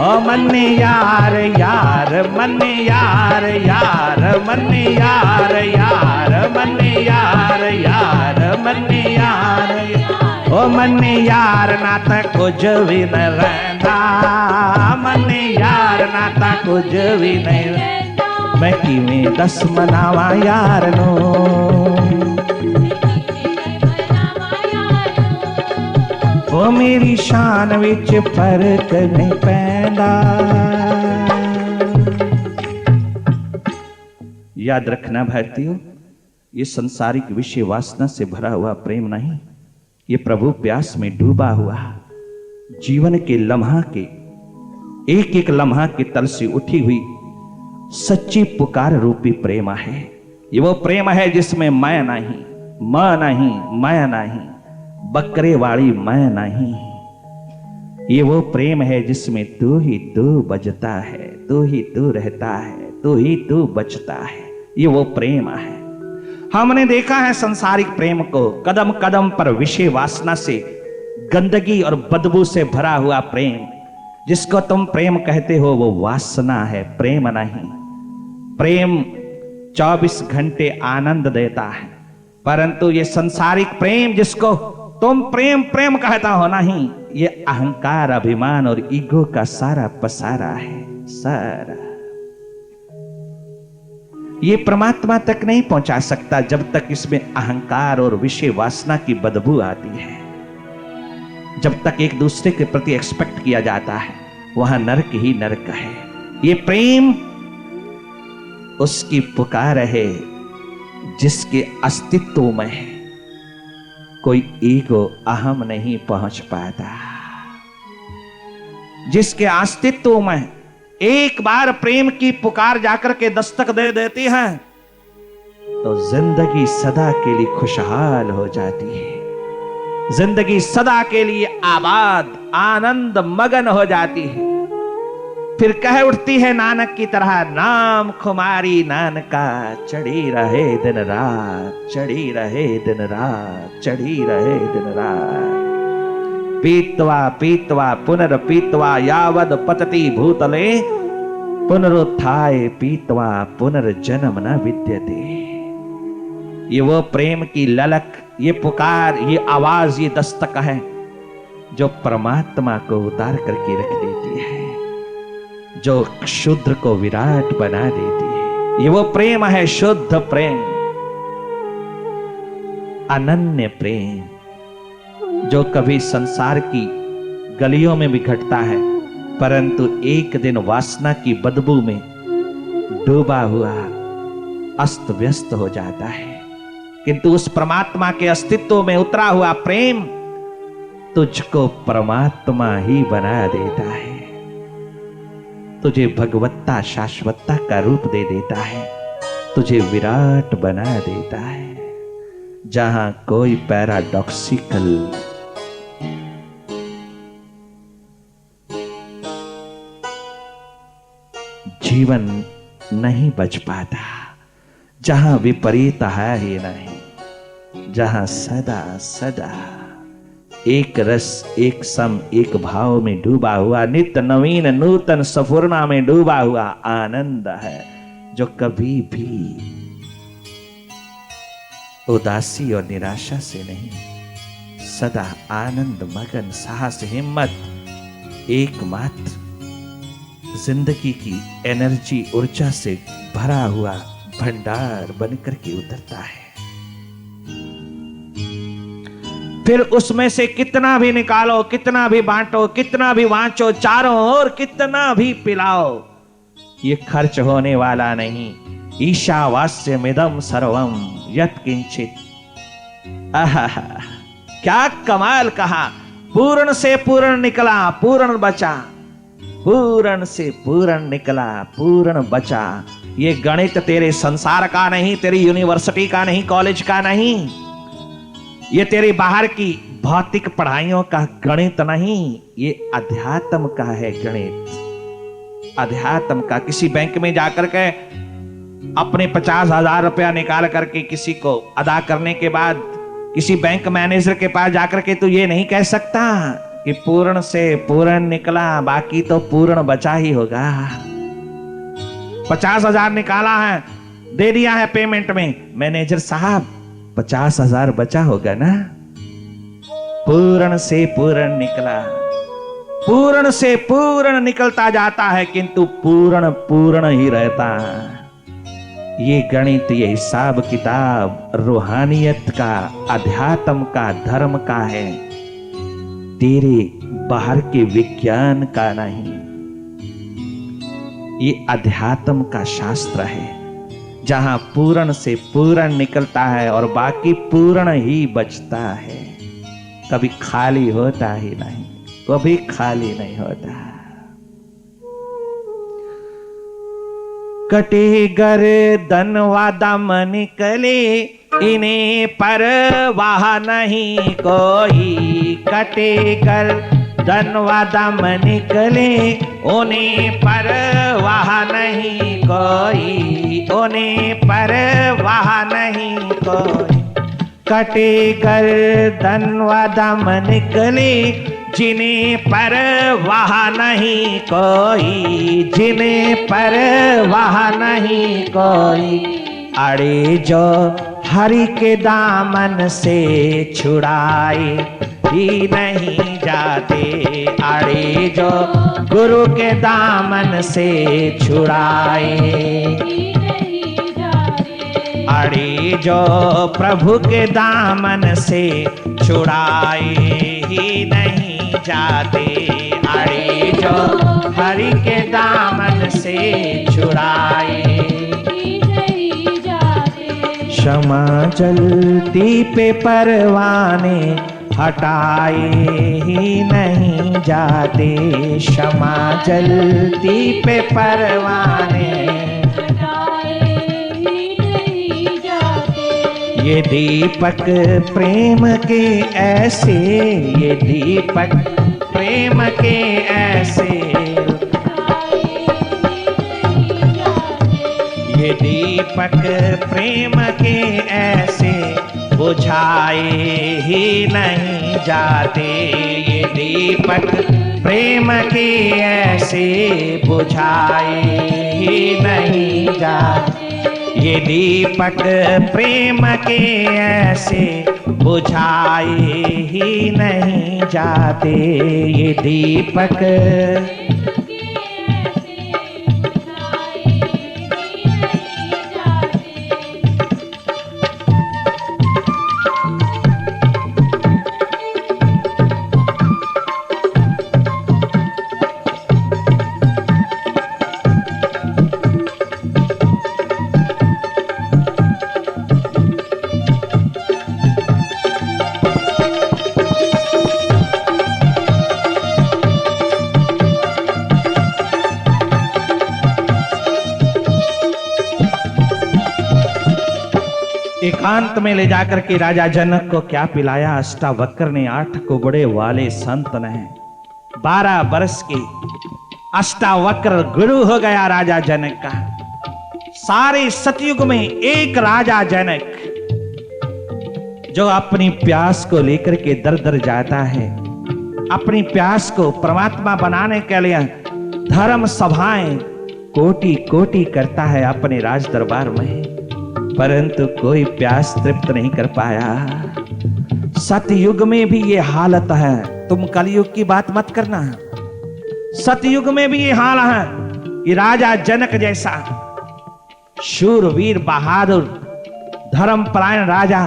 ओ मन्ने यार यार मन्ने यार यार मन्ने यार यार मन्ने यार यार मन्ने यार, ओ मन्ने यार नाता कुछ भी न रहंदा, मन्ने यार नाता कुछ भी नहीं रहंदा, मैं किवें दस मनावा यार नो, ओ मेरी शान विच फर्क नहीं पैंदा। याद रखना भारतीयों, ये संसारिक विषय वासना से भरा हुआ प्रेम नहीं, ये प्रभु प्यास में डूबा हुआ जीवन के लम्हा के एक एक लम्हा के तल से उठी हुई सच्ची पुकार रूपी प्रेम है। ये वो प्रेम है जिसमें मैं नहीं, मैं नहीं, मैं नहीं, बकरे वाली मैं नहीं। ये वो प्रेम है जिसमें तू ही तू बजता है, तू ही तू रहता है, तू ही तू बचता है। ये वो प्रेम है। हमने देखा है संसारिक प्रेम को, कदम कदम पर विषय वासना से गंदगी और बदबू से भरा हुआ प्रेम। जिसको तुम प्रेम कहते हो वो वासना है, प्रेम नहीं। प्रेम 24 घंटे आनंद देता है, परंतु ये संसारिक प्रेम जिसको तुम प्रेम प्रेम कहता हो नहीं, ये अहंकार, अभिमान और ईगो का सारा पसारा है, सारा। ये परमात्मा तक नहीं पहुंचा सकता जब तक इसमें अहंकार और विषय वासना की बदबू आती है। जब तक एक दूसरे के प्रति एक्सपेक्ट किया जाता है, वहां नरक ही नरक है। ये प्रेम उसकी पुकार है जिसके अस्तित्व में कोई ईगो, अहम नहीं पहुंच पाता। जिसके अस्तित्व में एक बार प्रेम की पुकार जाकर के दस्तक दे देती है तो जिंदगी सदा के लिए खुशहाल हो जाती है, जिंदगी सदा के लिए आबाद, आनंद मगन हो जाती है। फिर कह उठती है नानक की तरह, नाम खुमारी नानका, चढ़ी रहे दिन रात, चढ़ी रहे दिन रात, चढ़ी रहे दिन रात। पीत्वा पीत्वा पुनर्पीत्वा यावद पतति भूतले, पुनरुत्थाय पीत्वा पुनर्जन्म न विद्यते। ये वो प्रेम की ललक, ये पुकार, ये आवाज, ये दस्तक है जो परमात्मा को उतार करके रख देती है, जो क्षुद्र को विराट बना देती है। ये वो प्रेम है, शुद्ध प्रेम, अनन्य प्रेम, जो कभी संसार की गलियों में भी घटता है, परंतु एक दिन वासना की बदबू में डूबा हुआ अस्त व्यस्त हो जाता है। किंतु उस परमात्मा के अस्तित्व में उतरा हुआ प्रेम तुझको परमात्मा ही बना देता है, तुझे भगवत्ता, शाश्वतता का रूप दे देता है, तुझे विराट बना देता है, जहां कोई पैराडॉक्सिकल जीवन नहीं बच पाता, जहां विपरीत है ही नहीं, जहां सदा सदा एक रस, एक सम, एक भाव में डूबा हुआ, नित्य नवीन नूतन सफुरना में डूबा हुआ आनंद है, जो कभी भी उदासी और निराशा से नहीं, सदा आनंद मगन, साहस, हिम्मत, एकमात्र जिंदगी की एनर्जी, ऊर्जा से भरा हुआ भंडार बनकर के उतरता है। फिर उसमें से कितना भी निकालो, कितना भी बांटो, कितना भी वांचो, चारों ओर कितना भी पिलाओ, ये खर्च होने वाला नहीं। ईशावास्यमिदं सर्वं यत्किंचित। आहा, क्या कमाल कहा, पूर्ण से पूर्ण निकला, पूर्ण बचा, पूर्ण से पूर्ण निकला, पूर्ण बचा। ये गणित तेरे संसार का नहीं, तेरी यूनिवर्सिटी का नहीं, कॉलेज का नहीं, ये तेरी बाहर की भौतिक पढ़ाइयों का गणित नहीं, ये अध्यात्म का है गणित, अध्यात्म का। किसी बैंक में जाकर के अपने 50,000 रुपया निकाल करके किसी को अदा करने के बाद किसी बैंक मैनेजर के पास जाकर के तू ये नहीं कह सकता कि पूर्ण से पूर्ण निकला, बाकी तो पूर्ण बचा ही होगा। 50,000 निकाला है, दे दिया है पेमेंट में, मैनेजर साहब 50,000 बचा होगा ना। पूर्ण से पूर्ण निकला, पूर्ण से पूर्ण निकलता जाता है, किंतु पूर्ण पूर्ण ही रहता है। ये गणित, ये हिसाब किताब रूहानियत का, अध्यात्म का, धर्म का है। तेरे बाहर के विज्ञान का नहीं, ये अध्यात्म का शास्त्र है, जहां पूर्ण से पूर्ण निकलता है और बाकी पूर्ण ही बचता है। कभी खाली होता ही नहीं, कभी खाली नहीं होता। कटे गर्दन व दम निकले, इन्हें परवाह नहीं कोई। कटे गर्दन व दम निकले, उन्हें परवाह नहीं कोई, उन्हें परवाह नहीं कोई। कटे गर्दन व दम निकले, जिन्हें परवाह नहीं कोई, जिन्हें परवाह नहीं कोई। अड़े जो हरि के दामन से छुड़ाए ही नहीं जाते, अड़े जो गुरु के दामन से छुड़ाए, अड़े जो प्रभु के दामन से छुड़ाए ही नहीं जाते, अड़े जो हरि के दामन से छुड़ाए। क्षमा जलती पे परवाने हटाए ही नहीं जाते, क्षमा जलती पे परवाने ये दीपक प्रेम के ऐसे, ये दीपक प्रेम के ऐसे, ये दीपक प्रेम के ऐसे बुझाए ही नहीं जाते, ये दीपक प्रेम के ऐसे बुझाए ही नहीं जाते, ये दीपक प्रेम के ऐसे बुझाए ही नहीं जाते, ये दीपक एकांत में ले जाकर के राजा जनक को क्या पिलाया? अष्टावक्र ने 8 कुबड़े वाले संत ने 12 वर्ष के अष्टावक्र गुरु हो गया राजा जनक का। सारे सतयुग में एक राजा जनक जो अपनी प्यास को लेकर के दर दर जाता है, अपनी प्यास को परमात्मा बनाने के लिए धर्म सभाएं कोटि कोटि करता है अपने राज दरबार में, परंतु कोई प्यास तृप्त नहीं कर पाया। सतयुग में भी ये हालत है, तुम कलयुग की बात मत करना। सतयुग में भी ये हाल है कि राजा जनक जैसा शूरवीर बहादुर धर्मपरायण राजा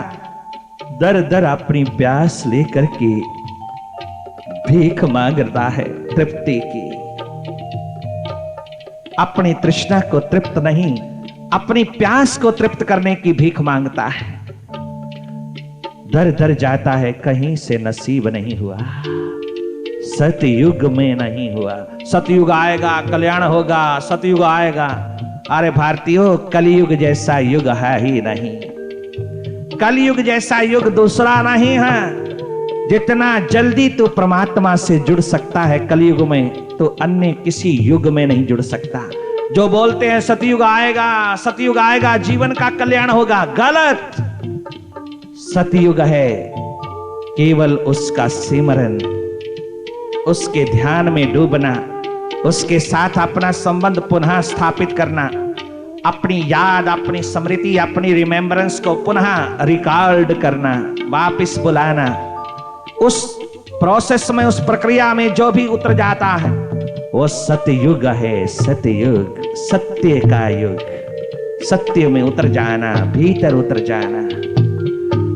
दर दर अपनी प्यास लेकर के भीख मांगता है तृप्ति की। अपनी तृष्णा को तृप्त नहीं, अपनी प्यास को तृप्त करने की भीख मांगता है। दर दर जाता है, कहीं से नसीब नहीं हुआ, सतयुग में नहीं हुआ। सतयुग आएगा कल्याण होगा, सतयुग आएगा। अरे भारतीयों, कलयुग जैसा युग है ही नहीं। कलयुग जैसा युग दूसरा नहीं है। जितना जल्दी तू परमात्मा से जुड़ सकता है कलयुग में, तो अन्य किसी युग में नहीं जुड़ सकता। जो बोलते हैं सतयुग आएगा, सतयुग आएगा, जीवन का कल्याण होगा, गलत। सतयुग है केवल उसका सिमरन, उसके ध्यान में डूबना, उसके साथ अपना संबंध पुनः स्थापित करना, अपनी याद, अपनी स्मृति, अपनी रिमेम्बरेंस को पुनः रिकॉर्ड करना, वापस बुलाना। उस प्रोसेस में, उस प्रक्रिया में जो भी उतर जाता है वो सतयुग है। सतयुग, सत्य का युग। सत्य में उतर जाना, भीतर उतर जाना।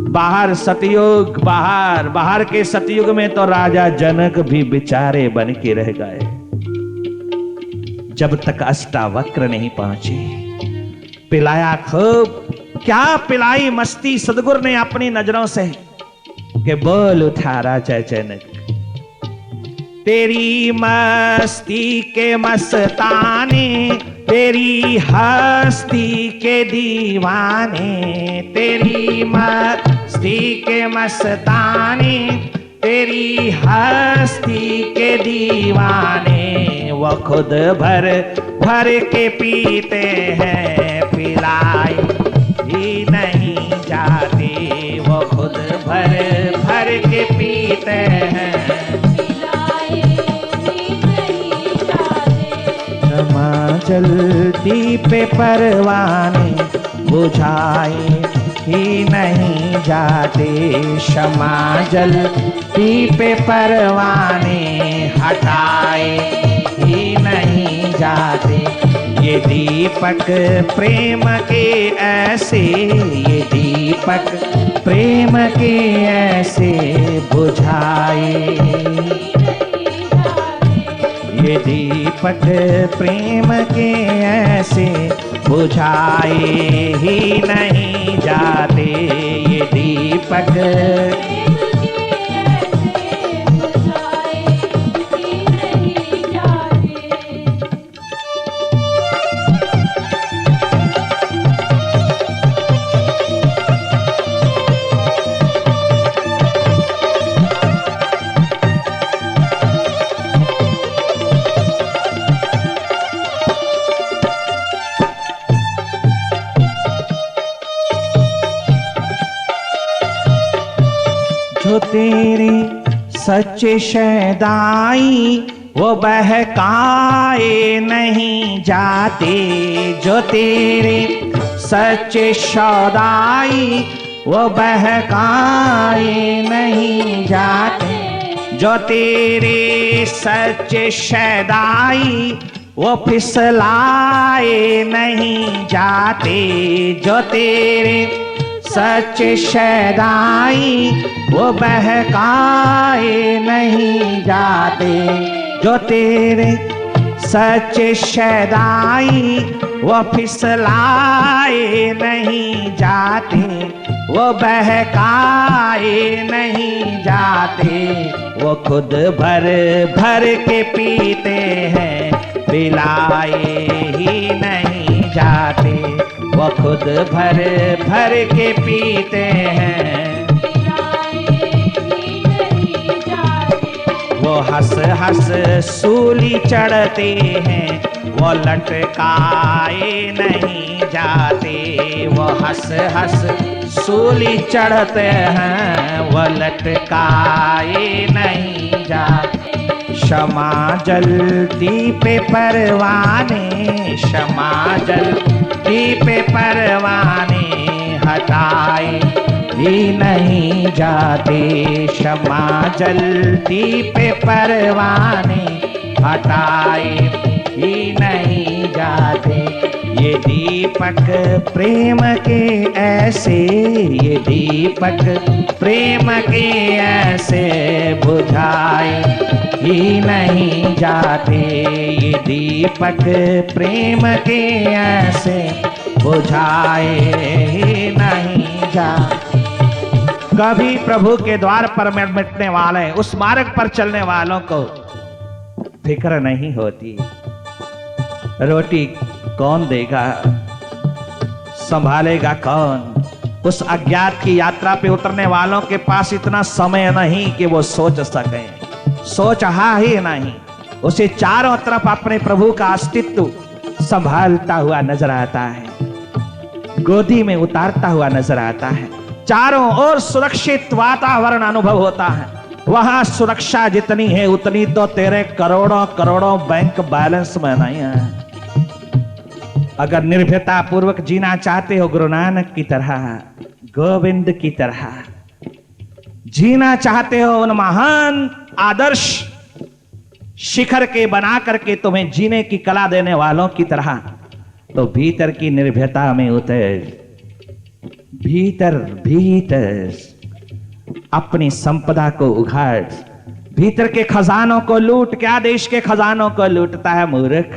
बाहर सतयुग, बाहर के सतयुग में तो राजा जनक भी बेचारे बन के रह गए जब तक अष्टावक्र नहीं पहुंचे। पिलाया खूब, क्या पिलाई मस्ती सदगुरु ने अपनी नजरों से कि बोल उठा राजा जनक, तेरी मस्ती के मस्ताने, तेरी हस्ती के दीवाने, तेरी मस्ती के मस्ताने, तेरी हस्ती के दीवाने, वो खुद भर भर के पीते हैं, पिलाए ही नहीं जाते, वो खुद भर भर के पीते हैं, पिलाए भी नहीं जाते। क्षमा जलती पे परवाने, बुझाए ही नहीं जाते, क्षमा जलती पे परवाने, हटाए ही नहीं जाते। ये दीपक प्रेम के ऐसे, ये दीपक प्रेम के ऐसे बुझाए, ये दीपक प्रेम के ऐसे बुझाए ही नहीं जाते, ये दीपक जो तेरे सच्चे शैदाई वो बहकाए नहीं जाते, जो तेरे सच्चे शौदाई वो बहकाए नहीं जाते, जो तेरे सच्चे शैदाई वो फिसलाए नहीं जाते, जो तेरे सच्चे शैदाई वो बहकाए नहीं जाते, जो तेरे सच्चे शैदाई वो फिसलाए नहीं जाते, वो बहकाए नहीं जाते, वो खुद भर भर के पीते हैं, पिलाए ही नहीं जाते, वो खुद भर भर के पीते हैं, वो हंस हंस सूली चढ़ते हैं, वो लटकाए नहीं जाते, वो हंस हंस सूली चढ़ते हैं, वो लटकाए नहीं जाते। क्षमा जलती पे परवाने, क्षमा जलती पे परवाने, हटाए ही नहीं जाते, क्षमा जलती पे परवाने, हटाए ही नहीं जाते। ये दीपक प्रेम के ऐसे, ये दीपक प्रेम के ऐसे बुझाए ही नहीं जाते, ये दीपक प्रेम के ऐसे बुझाए ही नहीं जाते। कभी प्रभु के द्वार पर मिटने वाले, उस मार्ग पर चलने वालों को फिक्र नहीं होती, रोटी कौन देगा, संभालेगा कौन। उस अज्ञात की यात्रा पे उतरने वालों के पास इतना समय नहीं कि वो सोच सकें, सोच ही नहीं। उसे चारों तरफ अपने प्रभु का अस्तित्व संभालता हुआ नजर आता है, गोदी में उतारता हुआ नजर आता है, चारों ओर सुरक्षित वातावरण अनुभव होता है। वहां सुरक्षा जितनी है उतनी तो तेरे करोड़ों करोड़ों बैंक बैलेंस में नहीं है। अगर निर्भयता पूर्वक जीना चाहते हो, गुरु नानक की तरह, गोविंद की तरह जीना चाहते हो, उन महान आदर्श शिखर के बना करके तुम्हें जीने की कला देने वालों की तरह, तो भीतर की निर्भयता में उतर, भीतर भीतर अपनी संपदा को उघाड़, भीतर के खजानों को लूट। क्या देश के खजानों को लूटता है मूर्ख?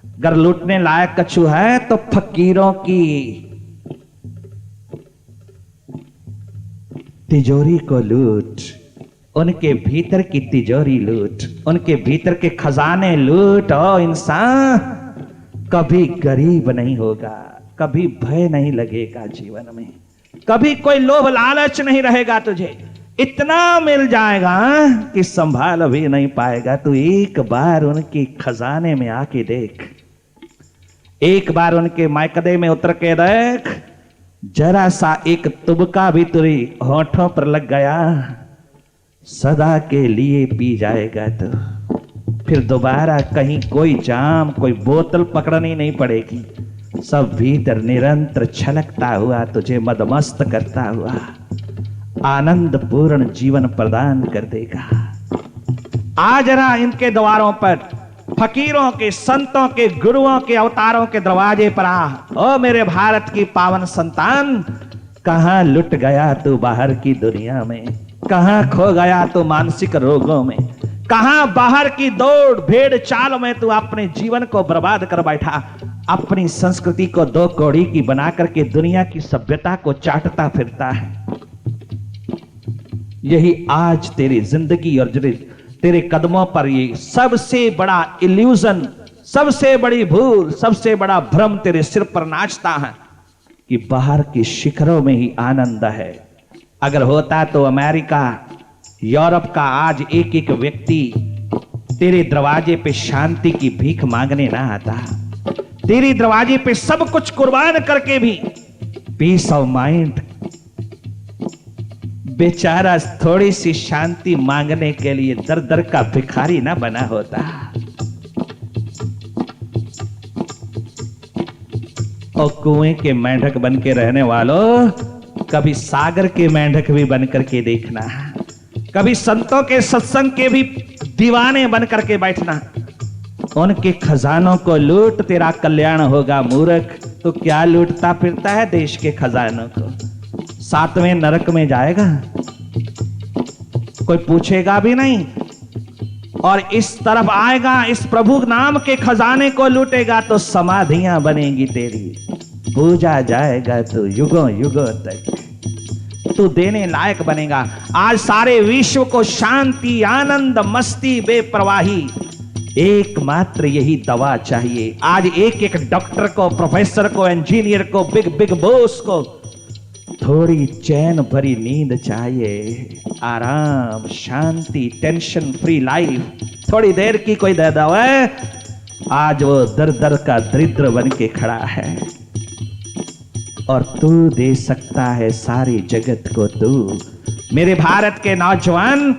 अगर लूटने लायक कछु है तो फकीरों की तिजोरी को लूट, उनके भीतर की तिजोरी लूट, उनके भीतर के खजाने लूट। ओ इंसान, कभी गरीब नहीं होगा, कभी भय नहीं लगेगा जीवन में, कभी कोई लोभ लालच नहीं रहेगा तुझे। इतना मिल जाएगा कि संभाल भी नहीं पाएगा। तू एक बार उनकी खजाने में आके देख, एक बार उनके मायकदे में उतर के देख। जरा सा एक तुबका भी तेरी होठों पर लग गया, सदा के लिए पी जाएगा। तो फिर दोबारा कहीं कोई जाम, कोई बोतल पकड़नी नहीं पड़ेगी। सब भीतर निरंतर छलकता हुआ तुझे मदमस्त करता हुआ आनंद पूर्ण जीवन प्रदान कर देगा। आ जरा इनके द्वारों पर, फकीरों के, संतों के, गुरुओं के, अवतारों के दरवाजे पर आ। ओ मेरे भारत की पावन संतान, कहां लुट गया तू बाहर की दुनिया में? कहां खो गया तू मानसिक रोगों में? कहां बाहर की दौड़ भेड़ चाल में तू अपने जीवन को बर्बाद कर बैठा? अपनी संस्कृति को दो कौड़ी की बना करके दुनिया की सभ्यता को चाटता फिरता है। यही आज तेरी जिंदगी और तेरे कदमों पर ये सबसे बड़ा इल्यूजन, सबसे बड़ी भूल, सबसे बड़ा भ्रम तेरे सिर पर नाचता है कि बाहर की शिखरों में ही आनंद है। अगर होता तो अमेरिका, यूरोप का आज एक एक व्यक्ति तेरे दरवाजे पे शांति की भीख मांगने ना आता। तेरे दरवाजे पे सब कुछ कुर्बान करके भी पीस ऑफ माइंड, बेचारा थोड़ी सी शांति मांगने के लिए दर दर का भिखारी ना बना होता। और कुएं के मेंढक बन के रहने वालों, कभी सागर के मेंढक भी बन करके देखना, कभी संतों के सत्संग के भी दीवाने बन करके बैठना। उनके खजानों को लूट, तेरा कल्याण होगा मूर्ख। तो क्या लूटता फिरता है देश के खजानों को? 7वें नरक में जाएगा, कोई पूछेगा भी नहीं। और इस तरफ आएगा, इस प्रभु नाम के खजाने को लूटेगा तो समाधियां बनेगी तेरी, पूजा जाएगा तो युगों युगों तक तू देने लायक बनेगा। आज सारे विश्व को शांति, आनंद, मस्ती, बेपरवाही, एकमात्र यही दवा चाहिए। आज एक एक डॉक्टर को, प्रोफेसर को, इंजीनियर को, बिग बिग बॉस को थोड़ी चैन भरी नींद चाहिए, आराम, शांति, टेंशन फ्री लाइफ थोड़ी देर की कोई दे दो। आज वो दर दर का दरिद्र बन के खड़ा है और तू दे सकता है सारी जगत को। तू मेरे भारत के नौजवान,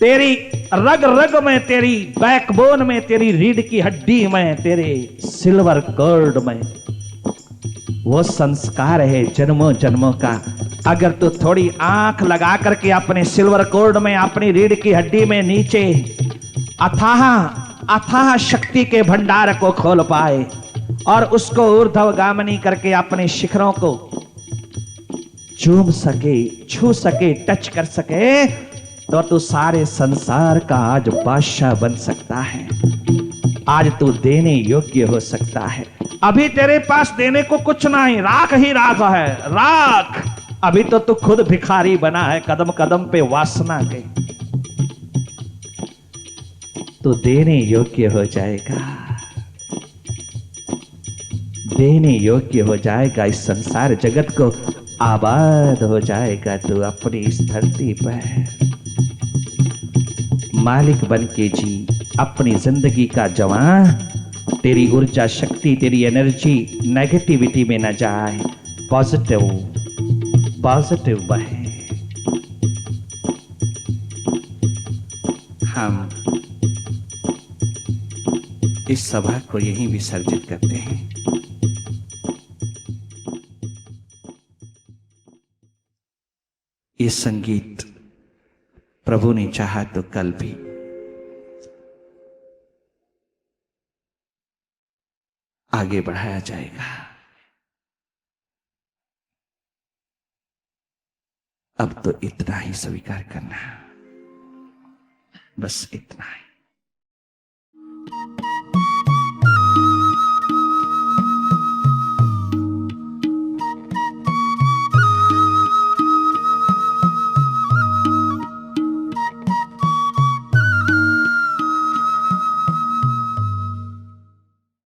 तेरी रग रग में, तेरी बैकबोन में, तेरी रीढ़ की हड्डी में, तेरे सिल्वर कॉर्ड में वो संस्कार है जन्मों जन्मों का। अगर तू थोड़ी आंख लगा करके अपने सिल्वर कॉर्ड में, अपनी रीढ़ की हड्डी में नीचे अथाह अथाह शक्ति के भंडार को खोल पाए और उसको ऊर्ध्वगामिनी करके अपने शिखरों को चूम सके, छू सके, टच कर सके, तो तू सारे संसार का आज बादशाह बन सकता है। आज तू देने योग्य हो सकता है। अभी तेरे पास देने को कुछ नहीं, राख ही राख है, राख। अभी तो तू खुद भिखारी बना है, कदम कदम पे वासना के। तू देने योग्य हो जाएगा, देने योग्य हो जाएगा। इस संसार जगत को आबाद हो जाएगा तू अपनी इस धरती पर। मालिक बन के जी अपनी जिंदगी का जवान। तेरी ऊर्जा शक्ति, तेरी एनर्जी नेगेटिविटी में न जाए, पॉजिटिव पॉजिटिव बहे। हम इस सभा को यहीं विसर्जित करते हैं। ये संगीत प्रभु ने चाहा तो कल भी आगे बढ़ाया जाएगा। अब तो इतना ही स्वीकार करना, बस इतना ही।